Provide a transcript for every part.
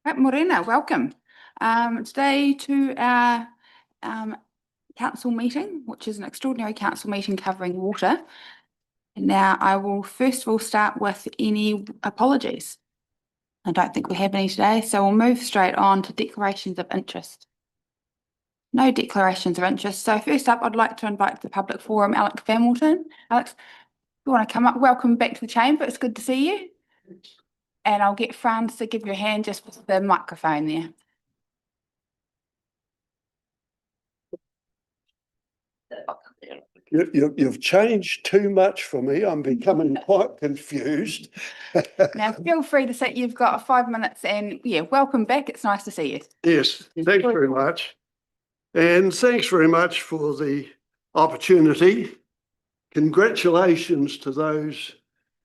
Right, Morena, welcome. Today to our council meeting, which is an extraordinary council meeting covering water. And now I will first of all start with any apologies. I don't think we have any today, so we'll move straight on to declarations of interest. No declarations of interest. So first up, I'd like to invite to the public forum, Alex Hamilton. Alex, you want to come up? Welcome back to the chamber. It's good to see you. And I'll get Franz to give you a hand just with the microphone there. You've changed too much for me. I'm becoming quite confused. Now, feel free to say you've got 5 minutes and yeah, welcome back. It's nice to see you. Yes, thanks very much. And thanks very much for the opportunity. Congratulations to those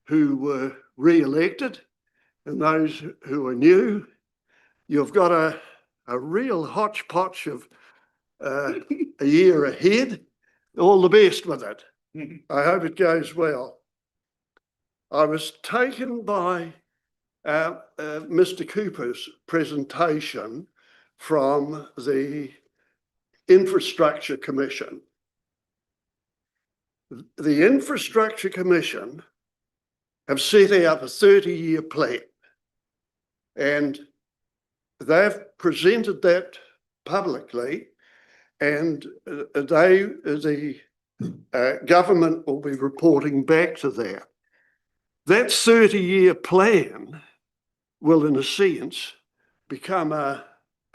who were re-elected and those who are new. You've got a real hodgepodge of a year ahead. All the best with it. I hope it goes well. I was taken by Mr. Cooper's presentation from the Infrastructure Commission. The Infrastructure Commission have set out a 30-year plan, and they've presented that publicly, and the government will be reporting back to that. That 30-year plan will, in a sense, become a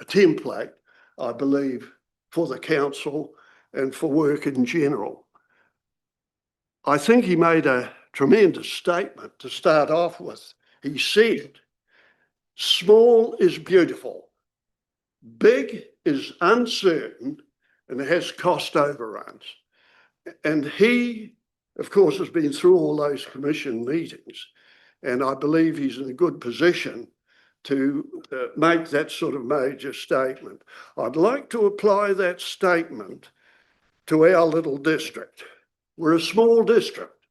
template, I believe, for the council and for work in general. I think he made a tremendous statement to start off with. He said, small is beautiful, big is uncertain, and has cost overruns. And he, of course, has been through all those commission meetings, and I believe he's in a good position to make that sort of major statement. I'd like to apply that statement to our little district. We're a small district.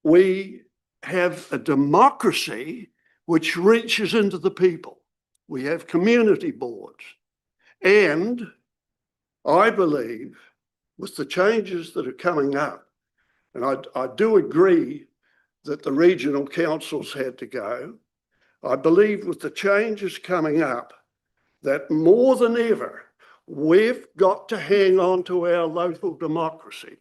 We have a democracy which reaches into the people. We have community boards, and I believe with the changes that are coming up, and I do agree that the regional councils had to go, I believe with the changes coming up that more than ever, we've got to hang on to our local democracy.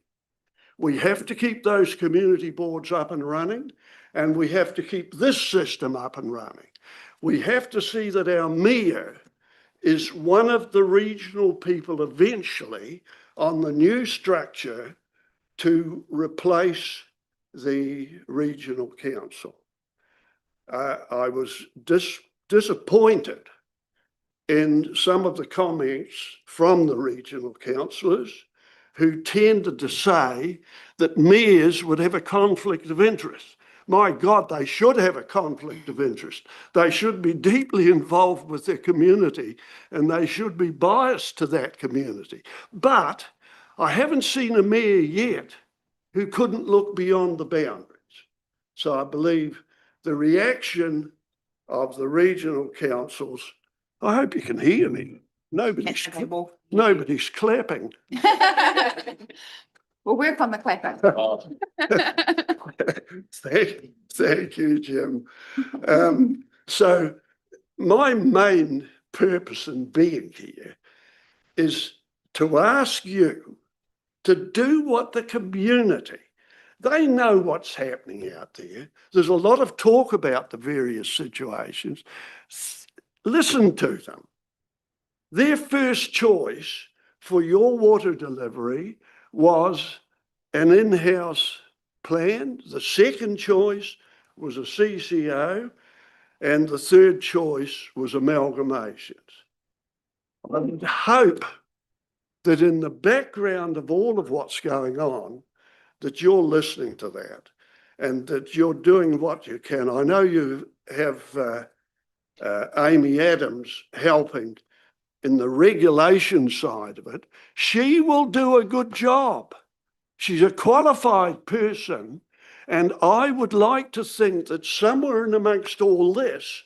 We have to keep those community boards up and running, and we have to keep this system up and running. We have to see that our mayor is one of the regional people eventually on the new structure to replace the regional council. I was disappointed in some of the comments from the regional councillors who tended to say that mayors would have a conflict of interest. My God, they should have a conflict of interest. They should be deeply involved with their community and they should be biased to that community. But I haven't seen a mayor yet who couldn't look beyond the boundaries. So I believe the reaction of the regional councils, I hope you can hear me. Nobody's clapping. We'll work on the clapping. Thank you, Jim. So my main purpose in being here is to ask you to do what the community, they know what's happening out there. There's a lot of talk about the various situations. Listen to them. Their first choice for your water delivery was an in-house plan. The second choice was a CCO, and the third choice was amalgamations. I would hope that in the background of all of what's going on, that you're listening to that and that you're doing what you can. I know you have Amy Adams helping in the regulation side of it. She will do a good job. She's a qualified person And I would like to think that somewhere in amongst all this,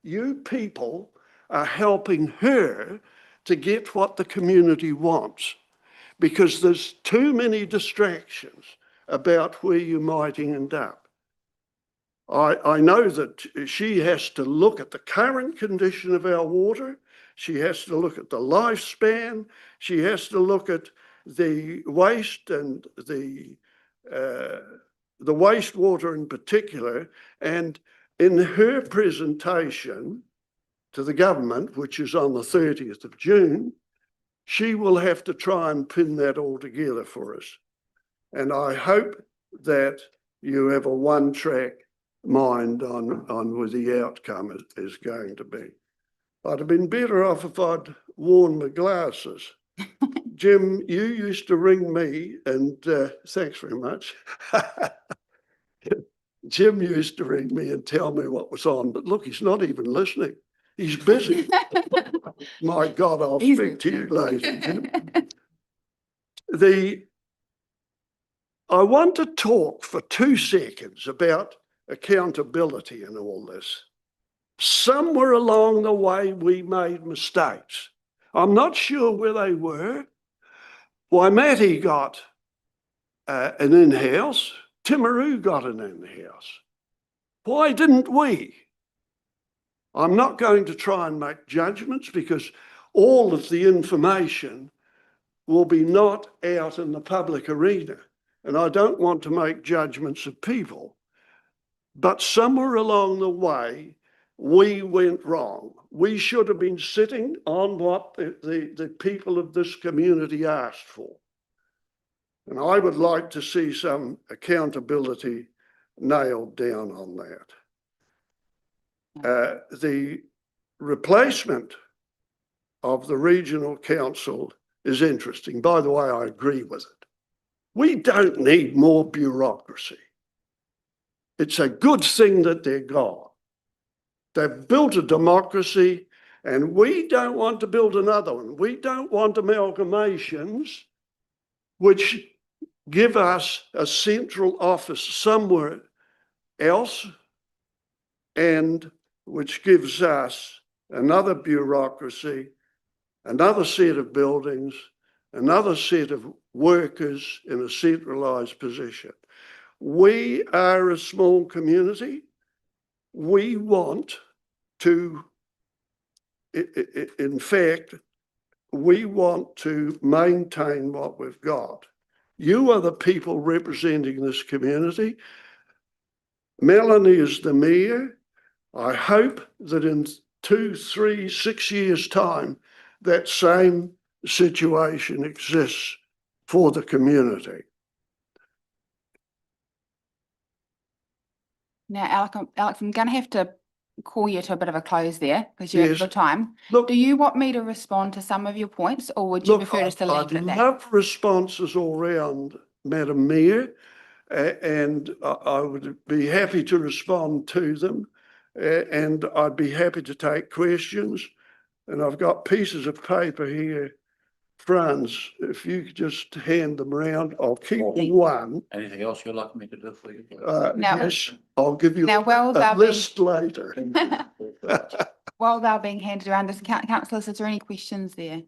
you people are helping her to get what the community wants, because there's too many distractions about where you might end up. I know that she has to look at the current condition of our water. She has to look at the lifespan. She has to look at the waste and the wastewater in particular. And in her presentation to the government, which is on the 30th of June, she will have to try and pin that all together for us. And I hope that you have a one-track mind on what the outcome is going to be. I'd have been better off if I'd worn my glasses. Jim, you used to ring me, and thanks very much. Jim used to ring me and tell me what was on, but look, he's not even listening. He's busy. My God, I'll speak to you later. I want to talk for 2 seconds about accountability in all this. Somewhere along the way, we made mistakes. I'm not sure where they were. Waimati got an in-house. Timaru got an in-house. Why didn't we? I'm not going to try and make judgments, because all of the information will be not out in the public arena. And I don't want to make judgments of people. But somewhere along the way, we went wrong. We should have been sitting on what the people of this community asked for. And I would like to see some accountability nailed down on that. The replacement of the regional council is interesting. By the way, I agree with it. We don't need more bureaucracy. It's a good thing that they're gone. They've built a democracy, and we don't want to build another one. We don't want amalgamations which give us a central office somewhere else, and which gives us another bureaucracy, another set of buildings, another set of workers in a centralised position. We are a small community. We want to, in fact, we want to maintain what we've got. You are the people representing this community. Melanie is the mayor. I hope that in 2, 3, 6 years' time, that same situation exists for the community. Now, Alex, I'm going to have to call you to a bit of a close there, because you're Yes. out of time. Look, Do you want me to respond to some of your points, or would you prefer us to leave it at I'd that? love responses all round, Madam Mayor, and I would be happy to respond to them, and I'd be happy to take questions. And I've got pieces of paper here. Franz, if you could just hand them around, I'll keep one. Anything else you'd like me to do for you? Now- Yes, I'll give you Now, while a they're list later. while they're being handed around, councillors, is there any questions there?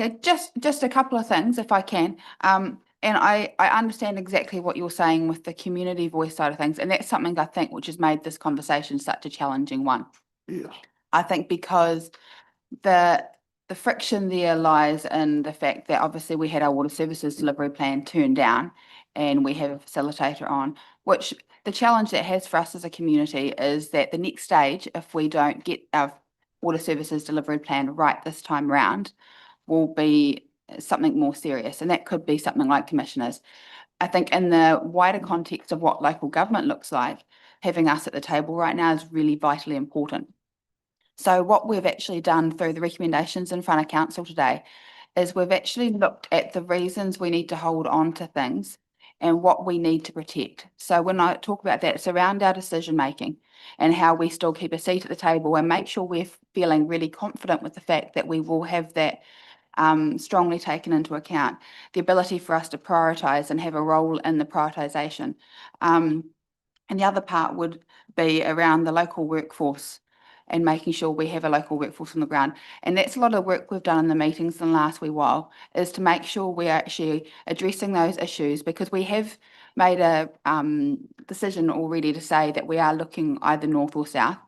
Okay, just a couple of things, if I can. And I understand exactly what you're saying with the community voice side of things, and that's something I think which has made this conversation such a challenging one. Yes. I think because the friction there lies in the fact that obviously we had our water services delivery plan turned down, and we have a facilitator on, which the challenge that has for us as a community is that the next stage, if we don't get our water services delivery plan right this time round, will be something more serious, and that could be something like commissioners. I think in the wider context of what local government looks like, having us at the table right now is really vitally important. So what we've actually done through the recommendations in front of council today is we've actually looked at the reasons we need to hold on to things and what we need to protect. So when I talk about that, it's around our decision making and how we still keep a seat at the table and make sure we're feeling really confident with the fact that we will have that strongly taken into account. The ability for us to prioritise and have a role in the prioritisation. And the other part would be around the local workforce and making sure we have a local workforce on the ground. And that's a lot of work we've done in the meetings in the last wee while, is to make sure we're actually addressing those issues, because we have made a decision already to say that we are looking either north or south.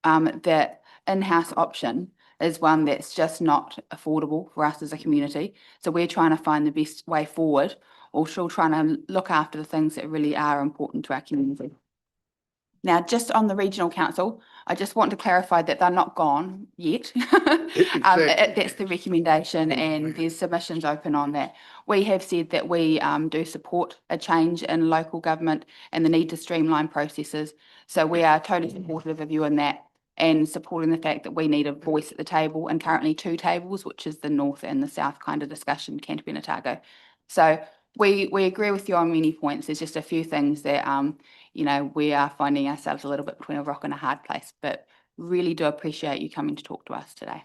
That in-house option is one that's just not affordable for us as a community. So we're trying to find the best way forward, or still trying to look after the things that really are important to our community. Now, just on the regional council, I just want to clarify that they're not gone yet. That's the recommendation, and there's submissions open on that. We have said that we do support a change in local government and the need to streamline processes. So we are totally supportive of you in that, and supporting the fact that we need a voice at the table, and currently 2 tables, which is the north and the south kind of discussion, Canterbury and Otago. So we agree with you on many points. There's just a few things that you know, we are finding ourselves a little bit between a rock and a hard place, but really do appreciate you coming to talk to us today.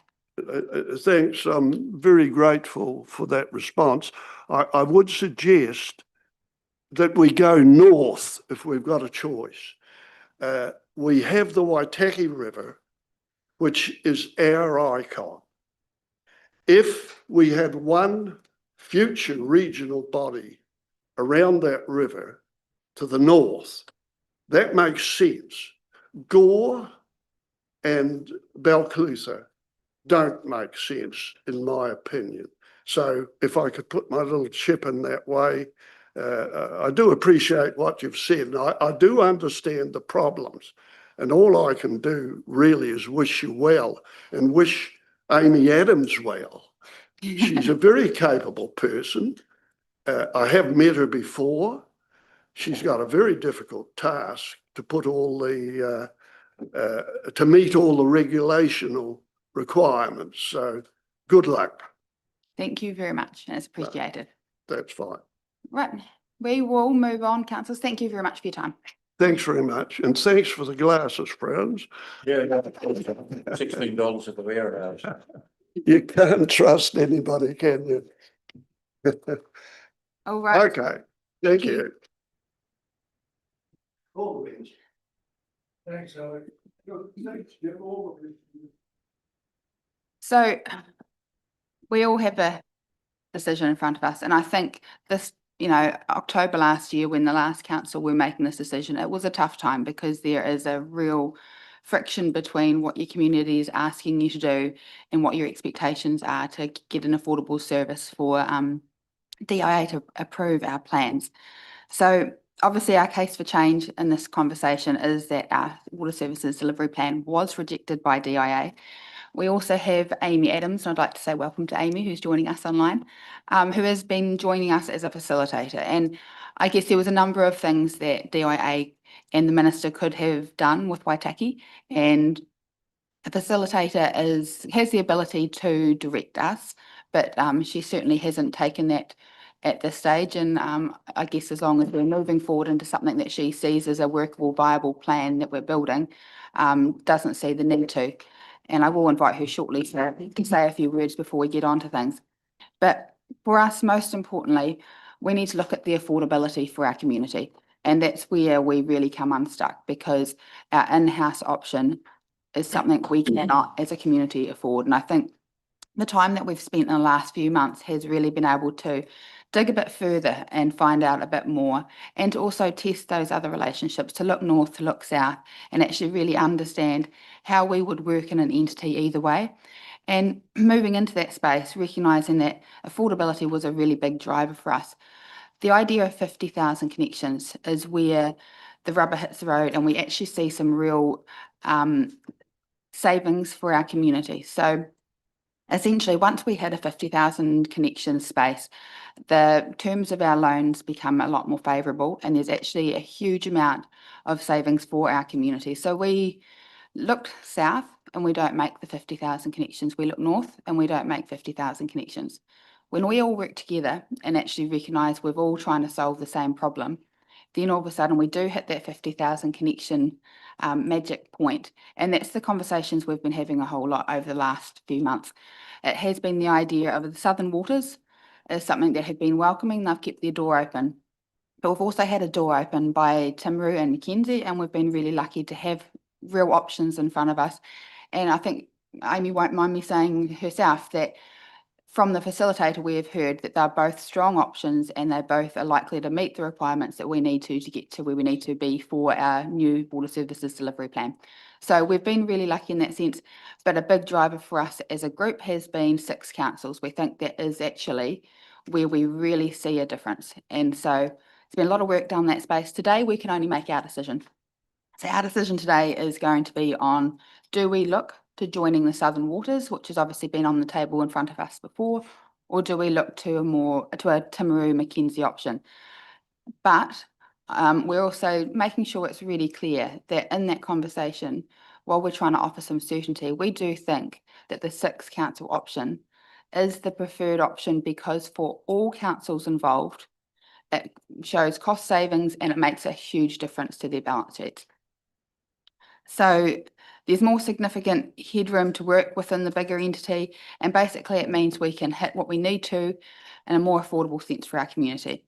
Thanks. I'm very grateful for that response. I would suggest that we go north if we've got a choice. We have the Waitaki River, which is our icon. If we had one future regional body around that river to the north, that makes sense. Gore and Balclutha don't make sense, in my opinion. So if I could put my little chip in that way, I do appreciate what you've said. And I do understand the problems. And all I can do really is wish you well, and wish Amy Adams well. She's a very capable person. I have met her before. She's got a very difficult task to put all the, to meet all the regulational requirements. So good luck. Thank you very much, and it's appreciated. That's fine. Right, we will move on, councillors. Thank you very much for your time. Thanks very much. And thanks for the glasses, friends. Yeah, $16 at the warehouse. You can't trust anybody, can you? All right. Okay, thank you. Always. Thanks, Alex. Thanks, Jim. Always. So we all have a decision in front of us, and I think this, you know, October last year, when the last council were making this decision, it was a tough time, because there is a real friction between what your community is asking you to do and what your expectations are to get an affordable service for DIA to approve our plans. So obviously our case for change in this conversation is that our water services delivery plan was rejected by DIA. We also have Amy Adams, and I'd like to say welcome to Amy, who's joining us online, who has been joining us as a facilitator. And I guess there was a number of things that DIA and the Minister could have done with Waitaki, and the facilitator has the ability to direct us, but she certainly hasn't taken that at this stage. And I guess as long as we're moving forward into something that she sees as a workable, viable plan that we're building, doesn't see the need to. And I will invite her shortly to say a few words before we get on to things. But for us, most importantly, we need to look at the affordability for our community. And that's where we really come unstuck, because our in-house option is something we cannot, as a community, afford. And I think the time that we've spent in the last few months has really been able to dig a bit further and find out a bit more, and to also test those other relationships, to look north, to look south, and actually really understand how we would work in an entity either way. And moving into that space, recognising that affordability was a really big driver for us. The idea of 50,000 connections is where the rubber hits the road, and we actually see some real savings for our community. So essentially, once we hit a 50,000 connection space, the terms of our loans become a lot more favourable, and there's actually a huge amount of savings for our community. So we look south and we don't make the 50,000 connections. We look north and we don't make 50,000 connections. When we all work together and actually recognise we're all trying to solve the same problem, then all of a sudden we do hit that 50,000 connection magic point. And that's the conversations we've been having a whole lot over the last few months. It has been the idea of the Southern Waters is something that have been welcoming. They've kept their door open. But we've also had a door open by Timaru and Mackenzie, and we've been really lucky to have real options in front of us. And I think Amy won't mind me saying herself that from the facilitator, we have heard that they're both strong options and they both are likely to meet the requirements that we need to get to where we need to be for our new water services delivery plan. So we've been really lucky in that sense, but a big driver for us as a group has been 6 councils. We think that is actually where we really see a difference. And so there's been a lot of work done in that space. Today, we can only make our decision. So our decision today is going to be on, do we look to joining the Southern Waters, which has obviously been on the table in front of us before, or do we look to a Timaru Mackenzie option? But we're also making sure it's really clear that in that conversation, while we're trying to offer some certainty, we do think that the 6 council option is the preferred option because for all councils involved, it shows cost savings and it makes a huge difference to their balance sheets. So there's more significant headroom to work within the bigger entity, and basically it means we can hit what we need to in a more affordable sense for our community.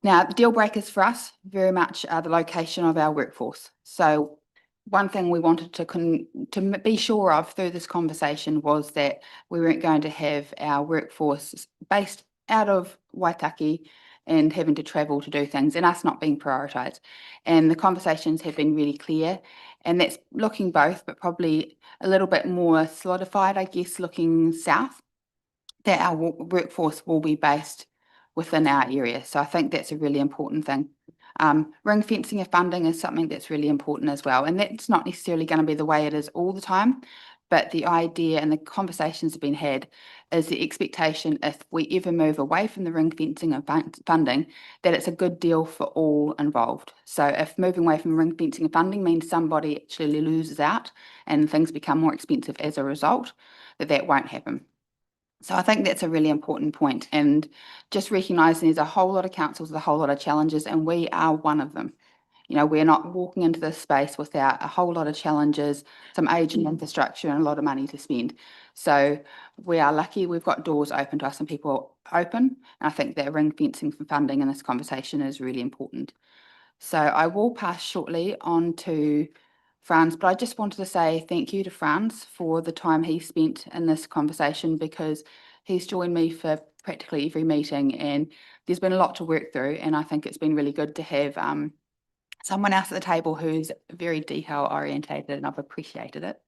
Now, the deal breakers for us very much are the location of our workforce. So one thing we wanted to be sure of through this conversation was that we weren't going to have our workforce based out of Waitaki and having to travel to do things and us not being prioritised. And the conversations have been really clear, and that's looking both, but probably a little bit more solidified, I guess, looking south, that our workforce will be based within our area. So I think that's a really important thing. Ring fencing of funding is something that's really important as well. And that's not necessarily going to be the way it is all the time, but the idea and the conversations have been had is the expectation if we ever move away from the ring fencing of funding, that it's a good deal for all involved. So if moving away from ring fencing of funding means somebody actually loses out and things become more expensive as a result, that won't happen. So I think that's a really important point, and just recognising there's a whole lot of councils with a whole lot of challenges, and we are one of them. You know, we're not walking into this space without a whole lot of challenges, some aging infrastructure and a lot of money to spend. So we are lucky we've got doors open to us and people open. And I think that ring fencing for funding in this conversation is really important. So I will pass shortly on to Franz, but I just wanted to say thank you to Franz for the time he spent in this conversation, because he's joined me for practically every meeting and there's been a lot to work through, and I think it's been really good to have someone else at the table who's very detail orientated, and I've appreciated it.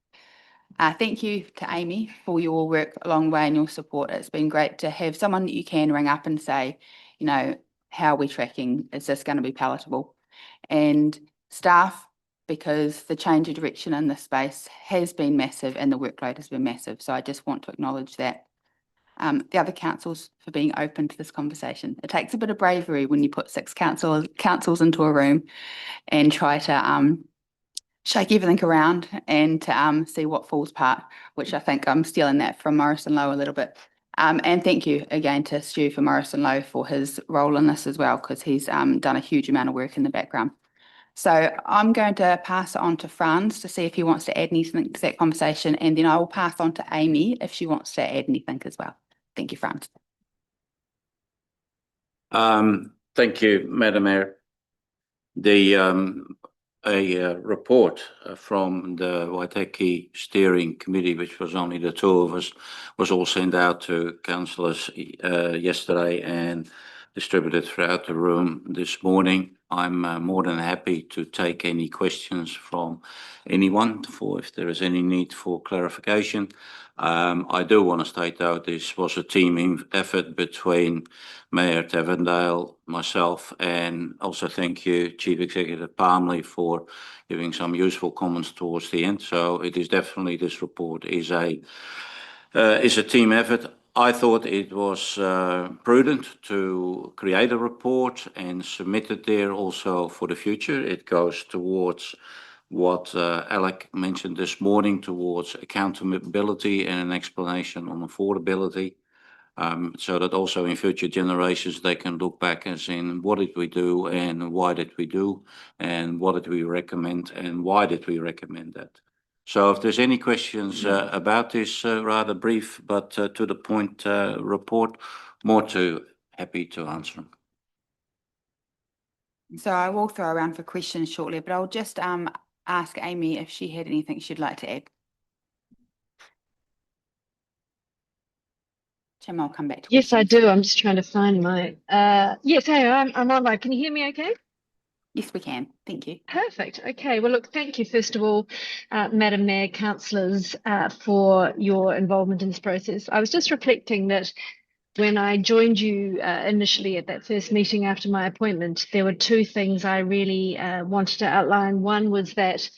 Thank you to Amy for your work along the way and your support. It's been great to have someone that you can ring up and say, you know, how are we tracking? Is this going to be palatable? And staff, because the change of direction in this space has been massive and the workload has been massive. So I just want to acknowledge that. The other councils for being open to this conversation. It takes a bit of bravery when you put 6 councils into a room and try to shake everything around and to see what falls apart, which I think I'm stealing that from Morrison Lowe a little bit. And thank you again to Stu for Morrison Lowe for his role in this as well, because he's done a huge amount of work in the background. So I'm going to pass it on to Franz to see if he wants to add anything to that conversation, and then I will pass on to Amy if she wants to add anything as well. Thank you, Franz. Thank you, Madam Mayor. A report from the Waitaki Steering Committee, which was only the 2 of us, was all sent out to councillors yesterday and distributed throughout the room this morning. I'm more than happy to take any questions from anyone for if there is any need for clarification. I do want to state though, this was a team effort between Mayor Tavendale, myself, and also thank you, Chief Executive Palmley, for giving some useful comments towards the end. So it is definitely, this report is a team effort. I thought it was prudent to create a report and submit it there also for the future. It goes towards what Alec mentioned this morning, towards accountability and an explanation on affordability. So that also in future generations, they can look back and say, what did we do and why did we do and what did we recommend and why did we recommend that? So if there's any questions about this rather brief but to the point report, happy to answer them. So I will throw around for questions shortly, but I'll just ask Amy if she had anything she'd like to add. Tim, I'll come back to Yes, I questions. do. I'm just trying to find my, yes, hey, I'm online. Can you hear me okay? Yes, we can. Thank you. Perfect. Okay. Well, look, thank you, first of all, Madam Mayor, councillors, for your involvement in this process. I was just reflecting that when I joined you initially at that first meeting after my appointment, there were two things I really wanted to outline. One was that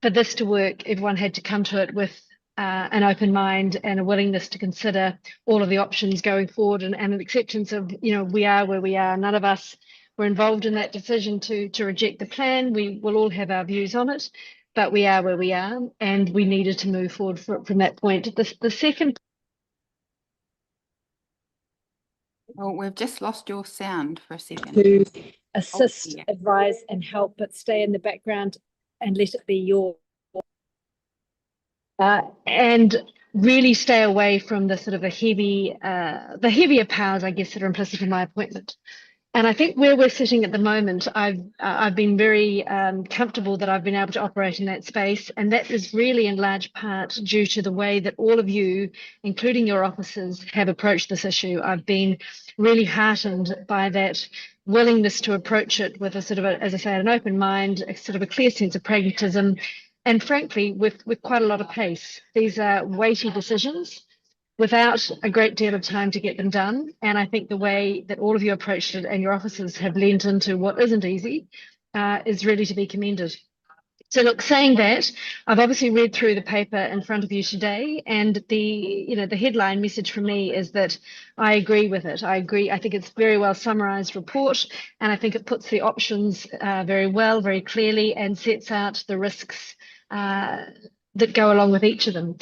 for this to work, everyone had to come to it with an open mind and a willingness to consider all of the options going forward, and an acceptance of, we are where we are. None of us were involved in that decision to reject the plan. We will all have our views on it, but we are where we are, and we needed to move forward from that point. The second. Well, we've just lost your sound for a second. To assist, yeah. advise and help, but stay in the background and let it be your. And really stay away from the sort of the heavier powers, I guess, that are implicit in my appointment. And I think where we're sitting at the moment, I've been very comfortable that I've been able to operate in that space, and that is really in large part due to the way that all of you, including your officers, have approached this issue. I've been really heartened by that willingness to approach it with a sort of, as I say, an open mind, a sort of a clear sense of pragmatism, and frankly, with quite a lot of pace. These are weighty decisions without a great deal of time to get them done. And I think the way that all of you approached it and your officers have leaned into what isn't easy is really to be commended. So look, saying that, I've obviously read through the paper in front of you today, and the headline message for me is that I agree with it. I agree. I think it's a very well summarized report, and I think it puts the options very well, very clearly, and sets out the risks that go along with each of them.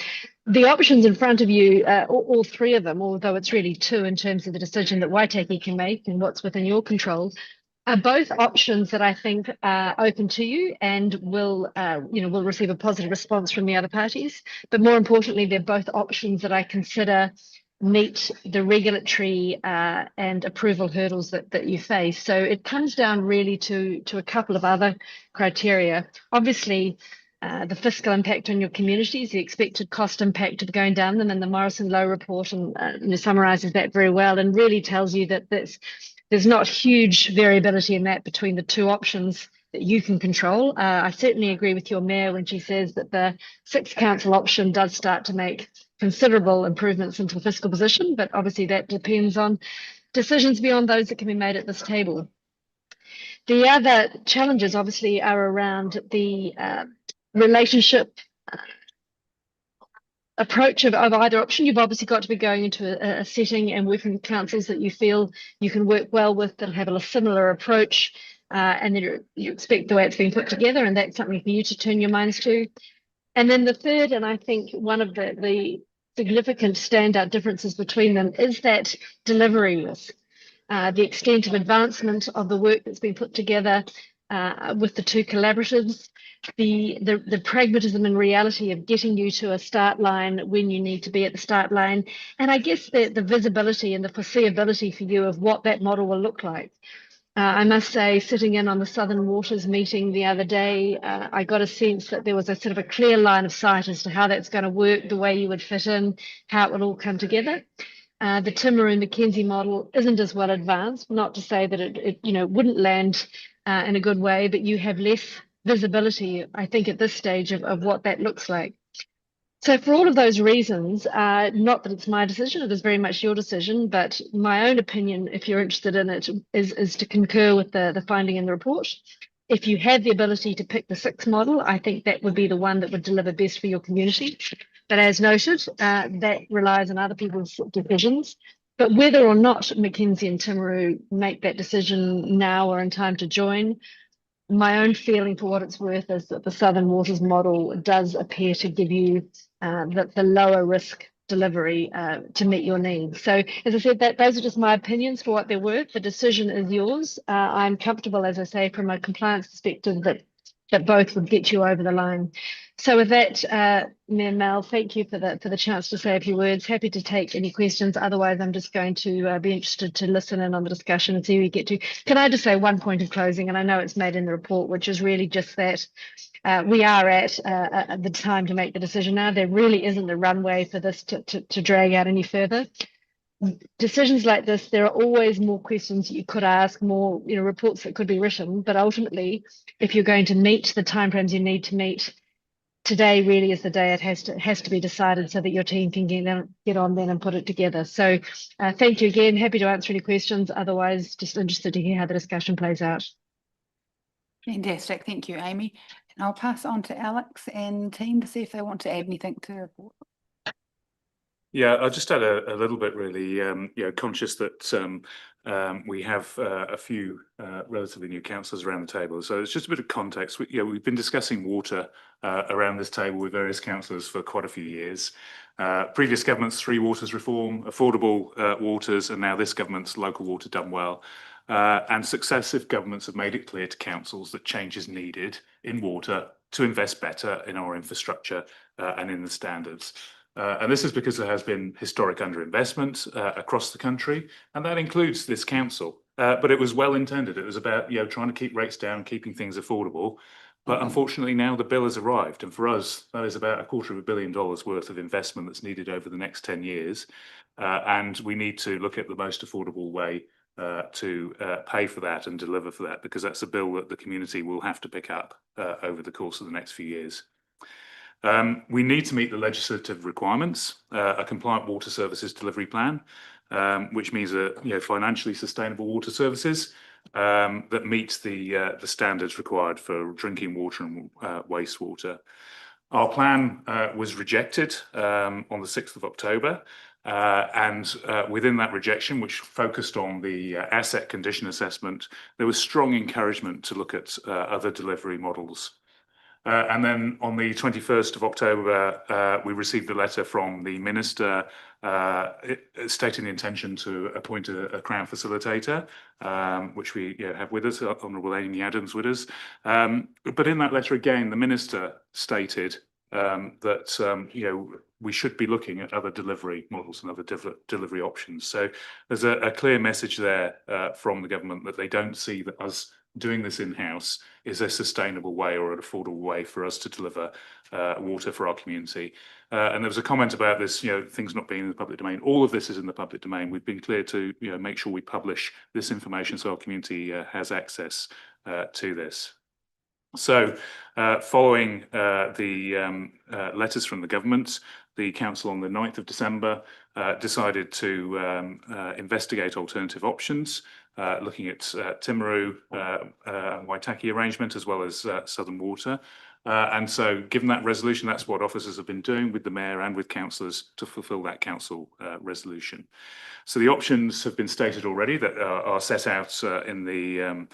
The options in front of you, all three of them, although it's really two in terms of the decision that Waitaki can make and what's within your control, are both options that I think are open to you and will receive a positive response from the other parties. But more importantly, they're both options that I consider meet the regulatory and approval hurdles that you face. So it comes down really to a couple of other criteria. Obviously, the fiscal impact on your communities, the expected cost impact of going down them, and the Morrison Lowe report summarises that very well and really tells you that there's not huge variability in that between the two options that you can control. I certainly agree with your mayor when she says that the sixth council option does start to make considerable improvements into the fiscal position, but obviously that depends on decisions beyond those that can be made at this table. The other challenges obviously are around the relationship approach of either option. You've obviously got to be going into a setting and working with councils that you feel you can work well with, that have a similar approach, and then you expect the way it's being put together, and that's something for you to turn your minds to. And then the third, and I think one of the significant standout differences between them, is that delivery risk, the extent of advancement of the work that's been put together with the two collaboratives, the pragmatism and reality of getting you to a start line when you need to be at the start line, and I guess the visibility and the foreseeability for you of what that model will look like. I must say, sitting in on the Southern Waters meeting the other day, I got a sense that there was a sort of a clear line of sight as to how that's going to work, the way you would fit in, how it would all come together. The Timaru Mackenzie model isn't as well advanced, not to say that it wouldn't land in a good way, but you have less visibility, I think, at this stage of what that looks like. So for all of those reasons, not that it's my decision, it is very much your decision, but my own opinion, if you're interested in it, is to concur with the finding in the report. If you have the ability to pick the sixth model, I think that would be the one that would deliver best for your community. But as noted, that relies on other people's decisions. But whether or not Mackenzie and Timaru make that decision now or in time to join, my own feeling, for what it's worth, is that the Southern Waters model does appear to give you the lower risk delivery to meet your needs. So as I said, those are just my opinions for what they're worth. The decision is yours. I'm comfortable, as I say, from a compliance perspective that both would get you over the line. So with that, Mayor Mel, thank you for the chance to say a few words. Happy to take any questions. Otherwise, I'm just going to be interested to listen in on the discussion and see where we get to. Can I just say one point in closing, and I know it's made in the report, which is really just that we are at the time to make the decision now. There really isn't a runway for this to drag out any further. Decisions like this, there are always more questions you could ask, more reports that could be written. But ultimately, if you're going to meet the timeframes you need to meet, today really is the day it has to be decided so that your team can get on then and put it together. So thank you again. Happy to answer any questions. Otherwise, just interested to hear how the discussion plays out. Fantastic. Thank you, Amy. And I'll pass on to Alex and team to see if they want to add anything to the report. Yeah, I'll just add a little bit really, conscious that we have a few relatively new councillors around the table. So it's just a bit of context. We've been discussing water around this table with various councillors for quite a few years. Previous government's 3 waters reform, affordable waters, and now this government's local water done well. And successive governments have made it clear to councils that change is needed in water to invest better in our infrastructure and in the standards. And this is because there has been historic underinvestment across the country, and that includes this council. But it was well intended. It was about trying to keep rates down, keeping things affordable. But unfortunately, now the bill has arrived, and for us, that is about $250 million worth of investment that's needed over the next 10 years. And we need to look at the most affordable way to pay for that and deliver for that, because that's a bill that the community will have to pick up over the course of the next few years. We need to meet the legislative requirements, a compliant water services delivery plan, which means financially sustainable water services that meets the standards required for drinking water and wastewater. Our plan was rejected on the 6th of October. And within that rejection, which focused on the asset condition assessment, there was strong encouragement to look at other delivery models. And then on the 21st of October, we received a letter from the Minister stating the intention to appoint a Crown Facilitator, which we have with us, Honourable Amy Adams with us. But in that letter again, the Minister stated that we should be looking at other delivery models and other delivery options. So there's a clear message there from the government that they don't see that us doing this in-house is a sustainable way or an affordable way for us to deliver water for our community. And there was a comment about this, things not being in the public domain. All of this is in the public domain. We've been clear to make sure we publish this information so our community has access to this. So following the letters from the government, the council on the 9th of December decided to investigate alternative options, looking at Timaru and Waitaki arrangement, as well as Southern Water. And so given that resolution, that's what officers have been doing with the mayor and with councillors to fulfil that council resolution. So the options have been stated already that are set out in the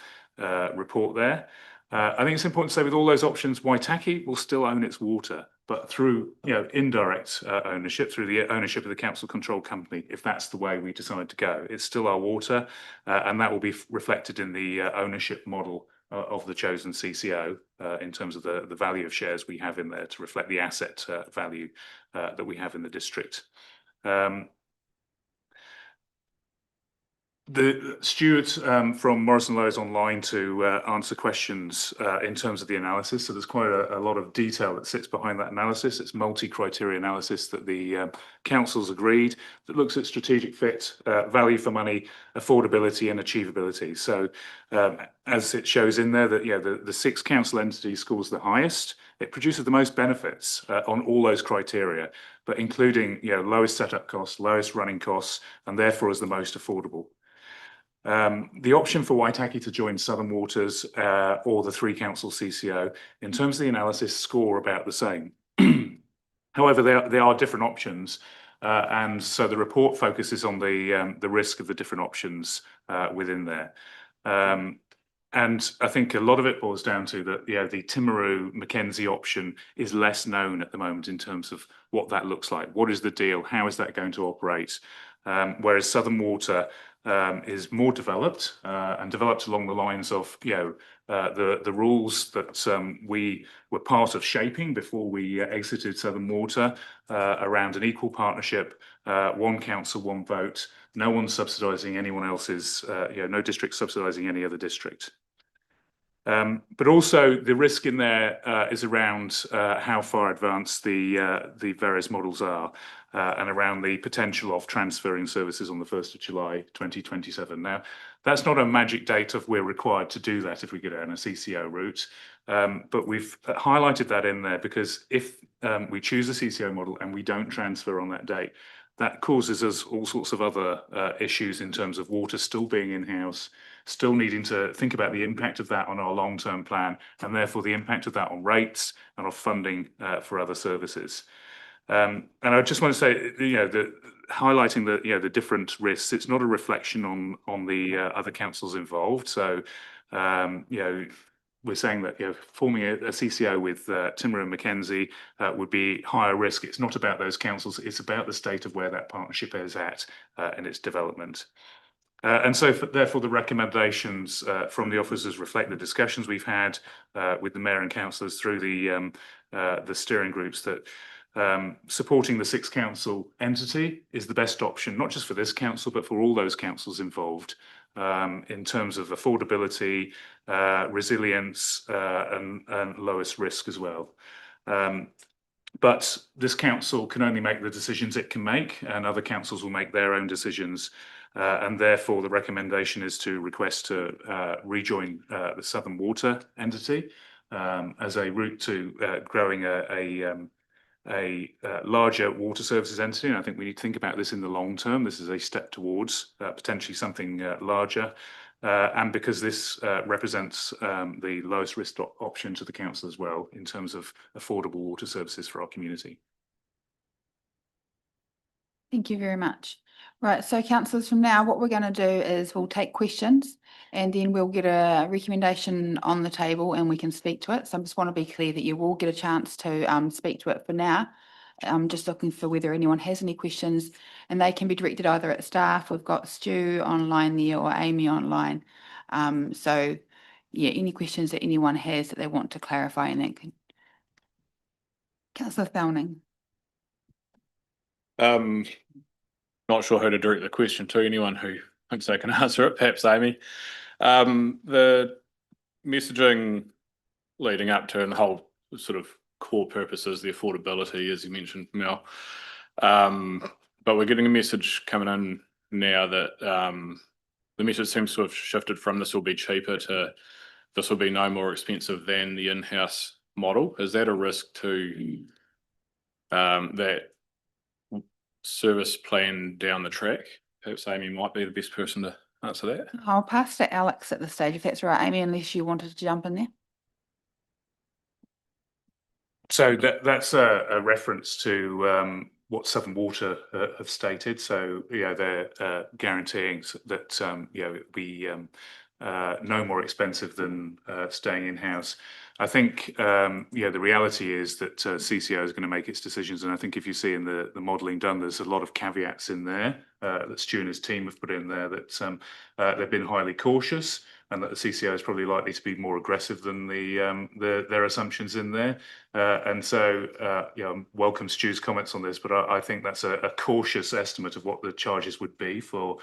report there. I think it's important to say with all those options, Waitaki will still own its water, but through indirect ownership, through the ownership of the council control company, if that's the way we decide to go. It's still our water, and that will be reflected in the ownership model of the chosen CCO in terms of the value of shares we have in there to reflect the asset value that we have in the district. The Stuart from Morrison Lowe is online to answer questions in terms of the analysis. So there's quite a lot of detail that sits behind that analysis. It's multi-criteria analysis that the council's agreed that looks at strategic fit, value for money, affordability and achievability. So as it shows in there that the 6 council entities scores the highest. It produces the most benefits on all those criteria, but including lowest setup costs, lowest running costs, and therefore is the most affordable. The option for Waitaki to join Southern Waters or the 3 council CCO, in terms of the analysis, score about the same. However, there are different options, and so the report focuses on the risk of the different options within there. And I think a lot of it boils down to that, the Timaru Mackenzie option is less known at the moment in terms of what that looks like. What is the deal? How is that going to operate? Whereas Southern Water is more developed and developed along the lines of, the rules that we were part of shaping before we exited Southern Water around an equal partnership, one council, one vote, no one subsidising anyone else's, no district subsidising any other district. But also the risk in there is around how far advanced the various models are and around the potential of transferring services on the 1st of July 2027. Now, that's not a magic date of we're required to do that if we go down a CCO route, but we've highlighted that in there because if we choose a CCO model and we don't transfer on that date, that causes us all sorts of other issues in terms of water still being in-house, still needing to think about the impact of that on our long-term plan, and therefore the impact of that on rates and on funding for other services. And I just want to say, highlighting the different risks, it's not a reflection on the other councils involved. So, we're saying that forming a CCO with Timaru and Mackenzie would be higher risk. It's not about those councils. It's about the state of where that partnership is at in its development. And so, therefore, the recommendations from the officers reflect the discussions we've had with the mayor and councillors through the steering groups that supporting the 6 council entity is the best option, not just for this council, but for all those councils involved. In terms of affordability, resilience, and lowest risk as well. But this council can only make the decisions it can make, and other councils will make their own decisions. And therefore, the recommendation is to request to rejoin the Southern Water entity as a route to growing a larger water services entity. And I think we need to think about this in the long term. This is a step towards potentially something larger. And because this represents the lowest risk option to the council as well in terms of affordable water services for our community. Thank you very much. Right, so councillors, from now, what we're going to do is we'll take questions and then we'll get a recommendation on the table and we can speak to it. So I just want to be clear that you will get a chance to speak to it for now. I'm just looking for whether anyone has any questions, and they can be directed either at staff. We've got Stu online there or Amy online. So yeah, any questions that anyone has that they want to clarify, and that can. Councillor Thowning. Not sure who to direct the question to. Anyone who thinks they can answer it, perhaps Amy. The messaging leading up to and the whole sort of core purpose is the affordability, as you mentioned, Mel. But we're getting a message coming in now that the message seems to have shifted from this will be cheaper to this will be no more expensive than the in-house model. Is that a risk to that service plan down the track? Perhaps Amy might be the best person to answer that. I'll pass to Alex at this stage, if that's right, Amy, unless you wanted to jump in there. So that's a reference to what Southern Water have stated. So they're guaranteeing that it'll be no more expensive than staying in-house. I think the reality is that CCO is going to make its decisions, and I think if you see in the modelling done, there's a lot of caveats in there that Stu and his team have put in there that they've been highly cautious, and that the CCO is probably likely to be more aggressive than their assumptions in there. And so, welcome Stu's comments on this, but I think that's a cautious estimate of what the charges would be for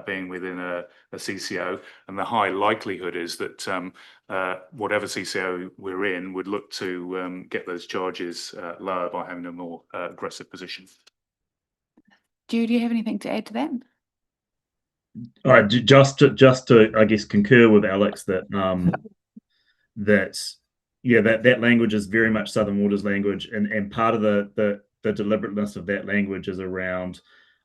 being within a CCO. And the high likelihood is that whatever CCO we're in would look to get those charges lower by having a more aggressive position. Do you have anything to add to that? All right, just to I guess concur with Alex that that language is very much Southern Water's language, and part of the deliberateness of that language is around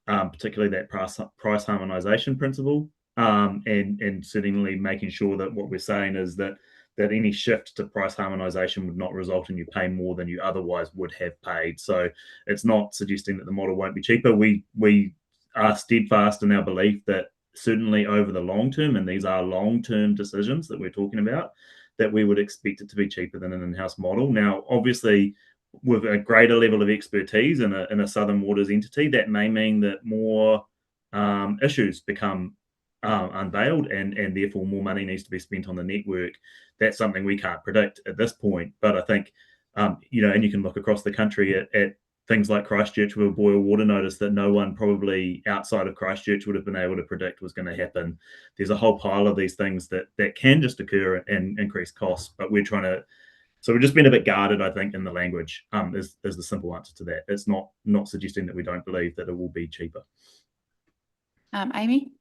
particularly that price harmonisation principle, and certainly making sure that what we're saying is that any shift to price harmonisation would not result in you paying more than you otherwise would have paid. So it's not suggesting that the model won't be cheaper. We are steadfast in our belief that certainly over the long term, and these are long-term decisions that we're talking about, that we would expect it to be cheaper than an in-house model. Now, obviously, with a greater level of expertise in a Southern Waters entity, that may mean that more issues become unveiled, and therefore more money needs to be spent on the network. That's something we can't predict at this point. But I think, you know, and you can look across the country at things like Christchurch with a boil water notice that no one probably outside of Christchurch would have been able to predict was going to happen. There's a whole pile of these things that can just occur and increase costs, but we're trying to, so we've just been a bit guarded, I think, in the language, is the simple answer to that. It's not suggesting that we don't believe that it will be cheaper. Amy?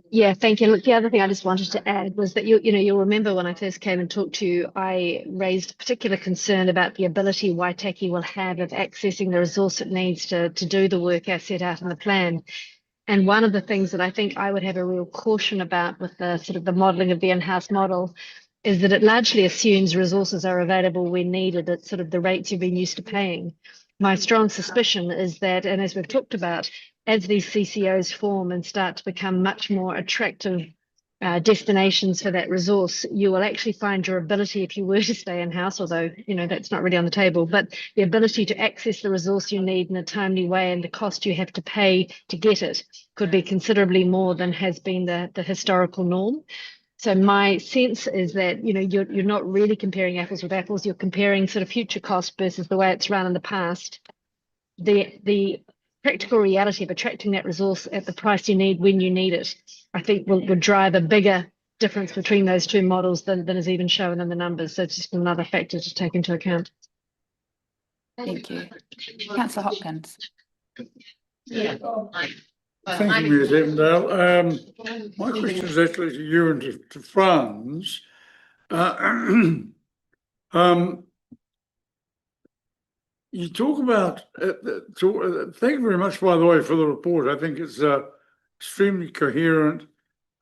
Yeah, thank you. Look, the other thing I just wanted to add was that you'll remember when I first came and talked to you, I raised a particular concern about the ability Waitaki will have of accessing the resource it needs to do the work as set out in the plan. And one of the things that I think I would have a real caution about with the sort of the modelling of the in-house model is that it largely assumes resources are available when needed at sort of the rates you've been used to paying. My strong suspicion is that, and as we've talked about, as these CCOs form and start to become much more attractive destinations for that resource, you will actually find your ability, if you were to stay in-house, although, you know, that's not really on the table, but the ability to access the resource you need in a timely way and the cost you have to pay to get it could be considerably more than has been the historical norm. So my sense is that, you know, you're not really comparing apples with apples. You're comparing sort of future cost versus the way it's run in the past. The practical reality of attracting that resource at the price you need when you need it, I think would drive a bigger difference between those two models than is even shown in the numbers. So it's just another factor to take into account. Thank you. Councillor Hopkins. Thank you, Ms. Evandale. My question is actually to you and to Franz. You talk about, thank you very much, by the way, for the report. I think it's extremely coherent,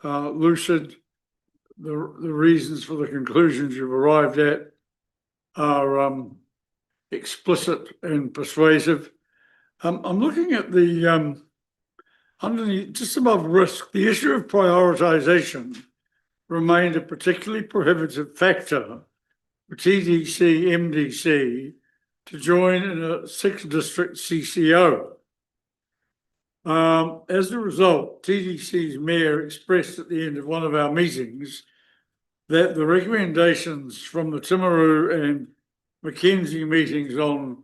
lucid. The reasons for the conclusions you've arrived at are explicit and persuasive. I'm looking at the, underneath, just above risk, the issue of prioritisation remained a particularly prohibitive factor for TDC, MDC to join in a 6-district CCO. As a result, TDC's mayor expressed at the end of one of our meetings that the recommendations from the Timaru and Mackenzie meetings on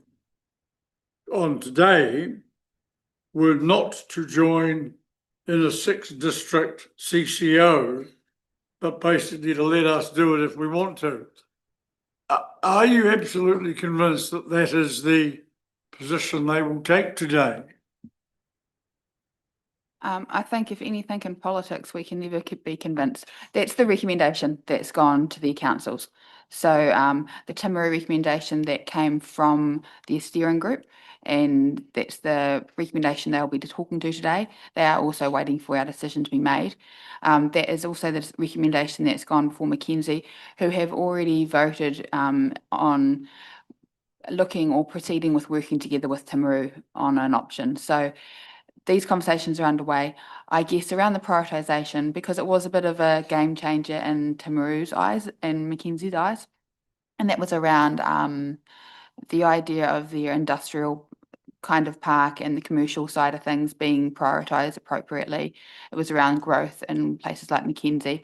today were not to join in a 6-district CCO, but basically to let us do it if we want to. Are you absolutely convinced that that is the position they will take today? I think if anything in politics, we can never be convinced. That's the recommendation that's gone to the councils. So the Timaru recommendation that came from the steering group, and that's the recommendation they'll be talking to today. They are also waiting for our decision to be made. That is also the recommendation that's gone for Mackenzie, who have already voted on looking or proceeding with working together with Timaru on an option. So these conversations are underway. I guess around the prioritisation, because it was a bit of a game changer in Timaru's eyes and Mackenzie's eyes, and that was around the idea of their industrial kind of park and the commercial side of things being prioritised appropriately. It was around growth in places like Mackenzie.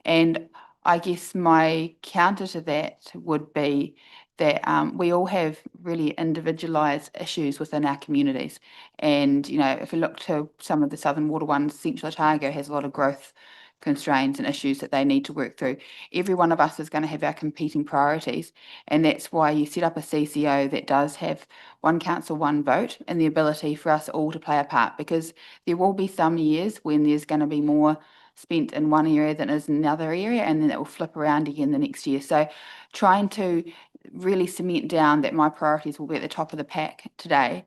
And I guess my counter to that would be that we all have really individualised issues within our communities. And, you know, if we look to some of the Southern Water ones, Central Otago has a lot of growth constraints and issues that they need to work through. Every one of us is going to have our competing priorities, and that's why you set up a CCO that does have one council, one vote, and the ability for us all to play a part, because there will be some years when there's going to be more spent in one area than is in another area, and then it will flip around again the next year. So trying to really cement down that my priorities will be at the top of the pack today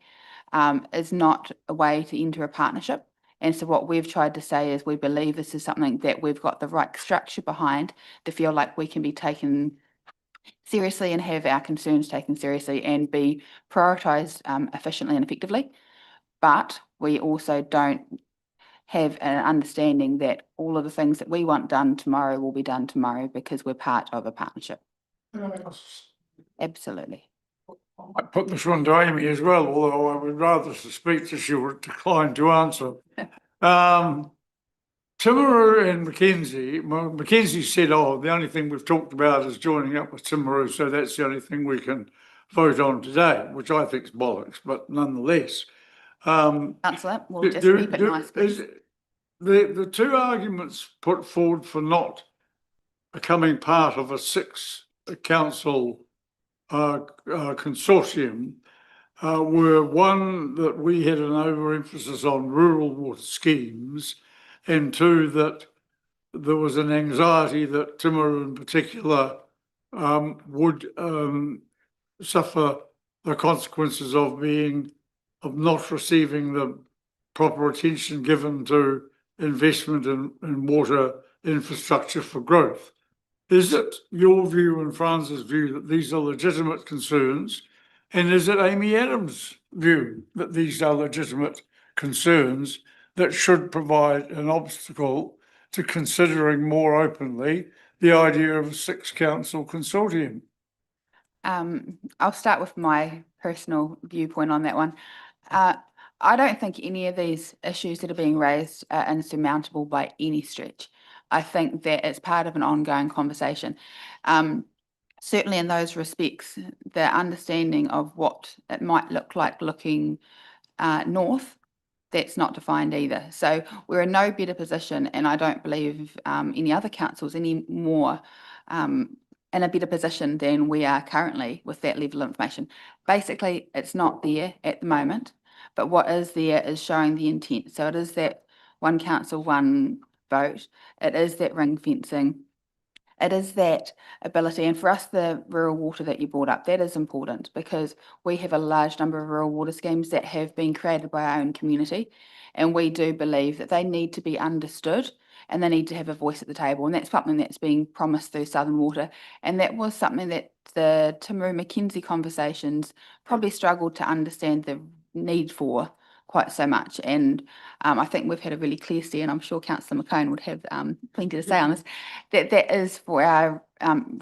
is not a way to enter a partnership. And so what we've tried to say is we believe this is something that we've got the right structure behind to feel like we can be taken seriously and have our concerns taken seriously and be prioritised efficiently and effectively. But we also don't have an understanding that all of the things that we want done tomorrow will be done tomorrow because we're part of a partnership. Absolutely. I put this one to Amy as well, although I would rather suspect that she would decline to answer. Timaru and Mackenzie said, oh, the only thing we've talked about is joining up with Timaru, so that's the only thing we can vote on today, which I think is bollocks, but nonetheless. Councillor, we'll just keep it nice, please. The two arguments put forward for not becoming part of a six-council consortium were one, that we had an overemphasis on rural water schemes, and two, that there was an anxiety that Timaru in particular would suffer the consequences of not receiving the proper attention given to investment in water infrastructure for growth. Is it your view and Franz's view that these are legitimate concerns? And is it Amy Adams' view that these are legitimate concerns that should provide an obstacle to considering more openly the idea of a six-council consortium? I'll start with my personal viewpoint on that one. I don't think any of these issues that are being raised are insurmountable by any stretch. I think that it's part of an ongoing conversation. Certainly in those respects, the understanding of what it might look like looking north, that's not defined either. So we're in no better position, and I don't believe any other councils any more in a better position than we are currently with that level of information. Basically, it's not there at the moment, but what is there is showing the intent. So it is that one council, one vote. It is that ring fencing. It is that ability. And for us, the rural water that you brought up, that is important because we have a large number of rural water schemes that have been created by our own community. And we do believe that they need to be understood and they need to have a voice at the table. And that's something that's being promised through Southern Water. And that was something that the Timaru Mackenzie conversations probably struggled to understand the need for quite so much. And I think we've had a really clear steer, and I'm sure Councillor McCone would have plenty to say on this, that is for our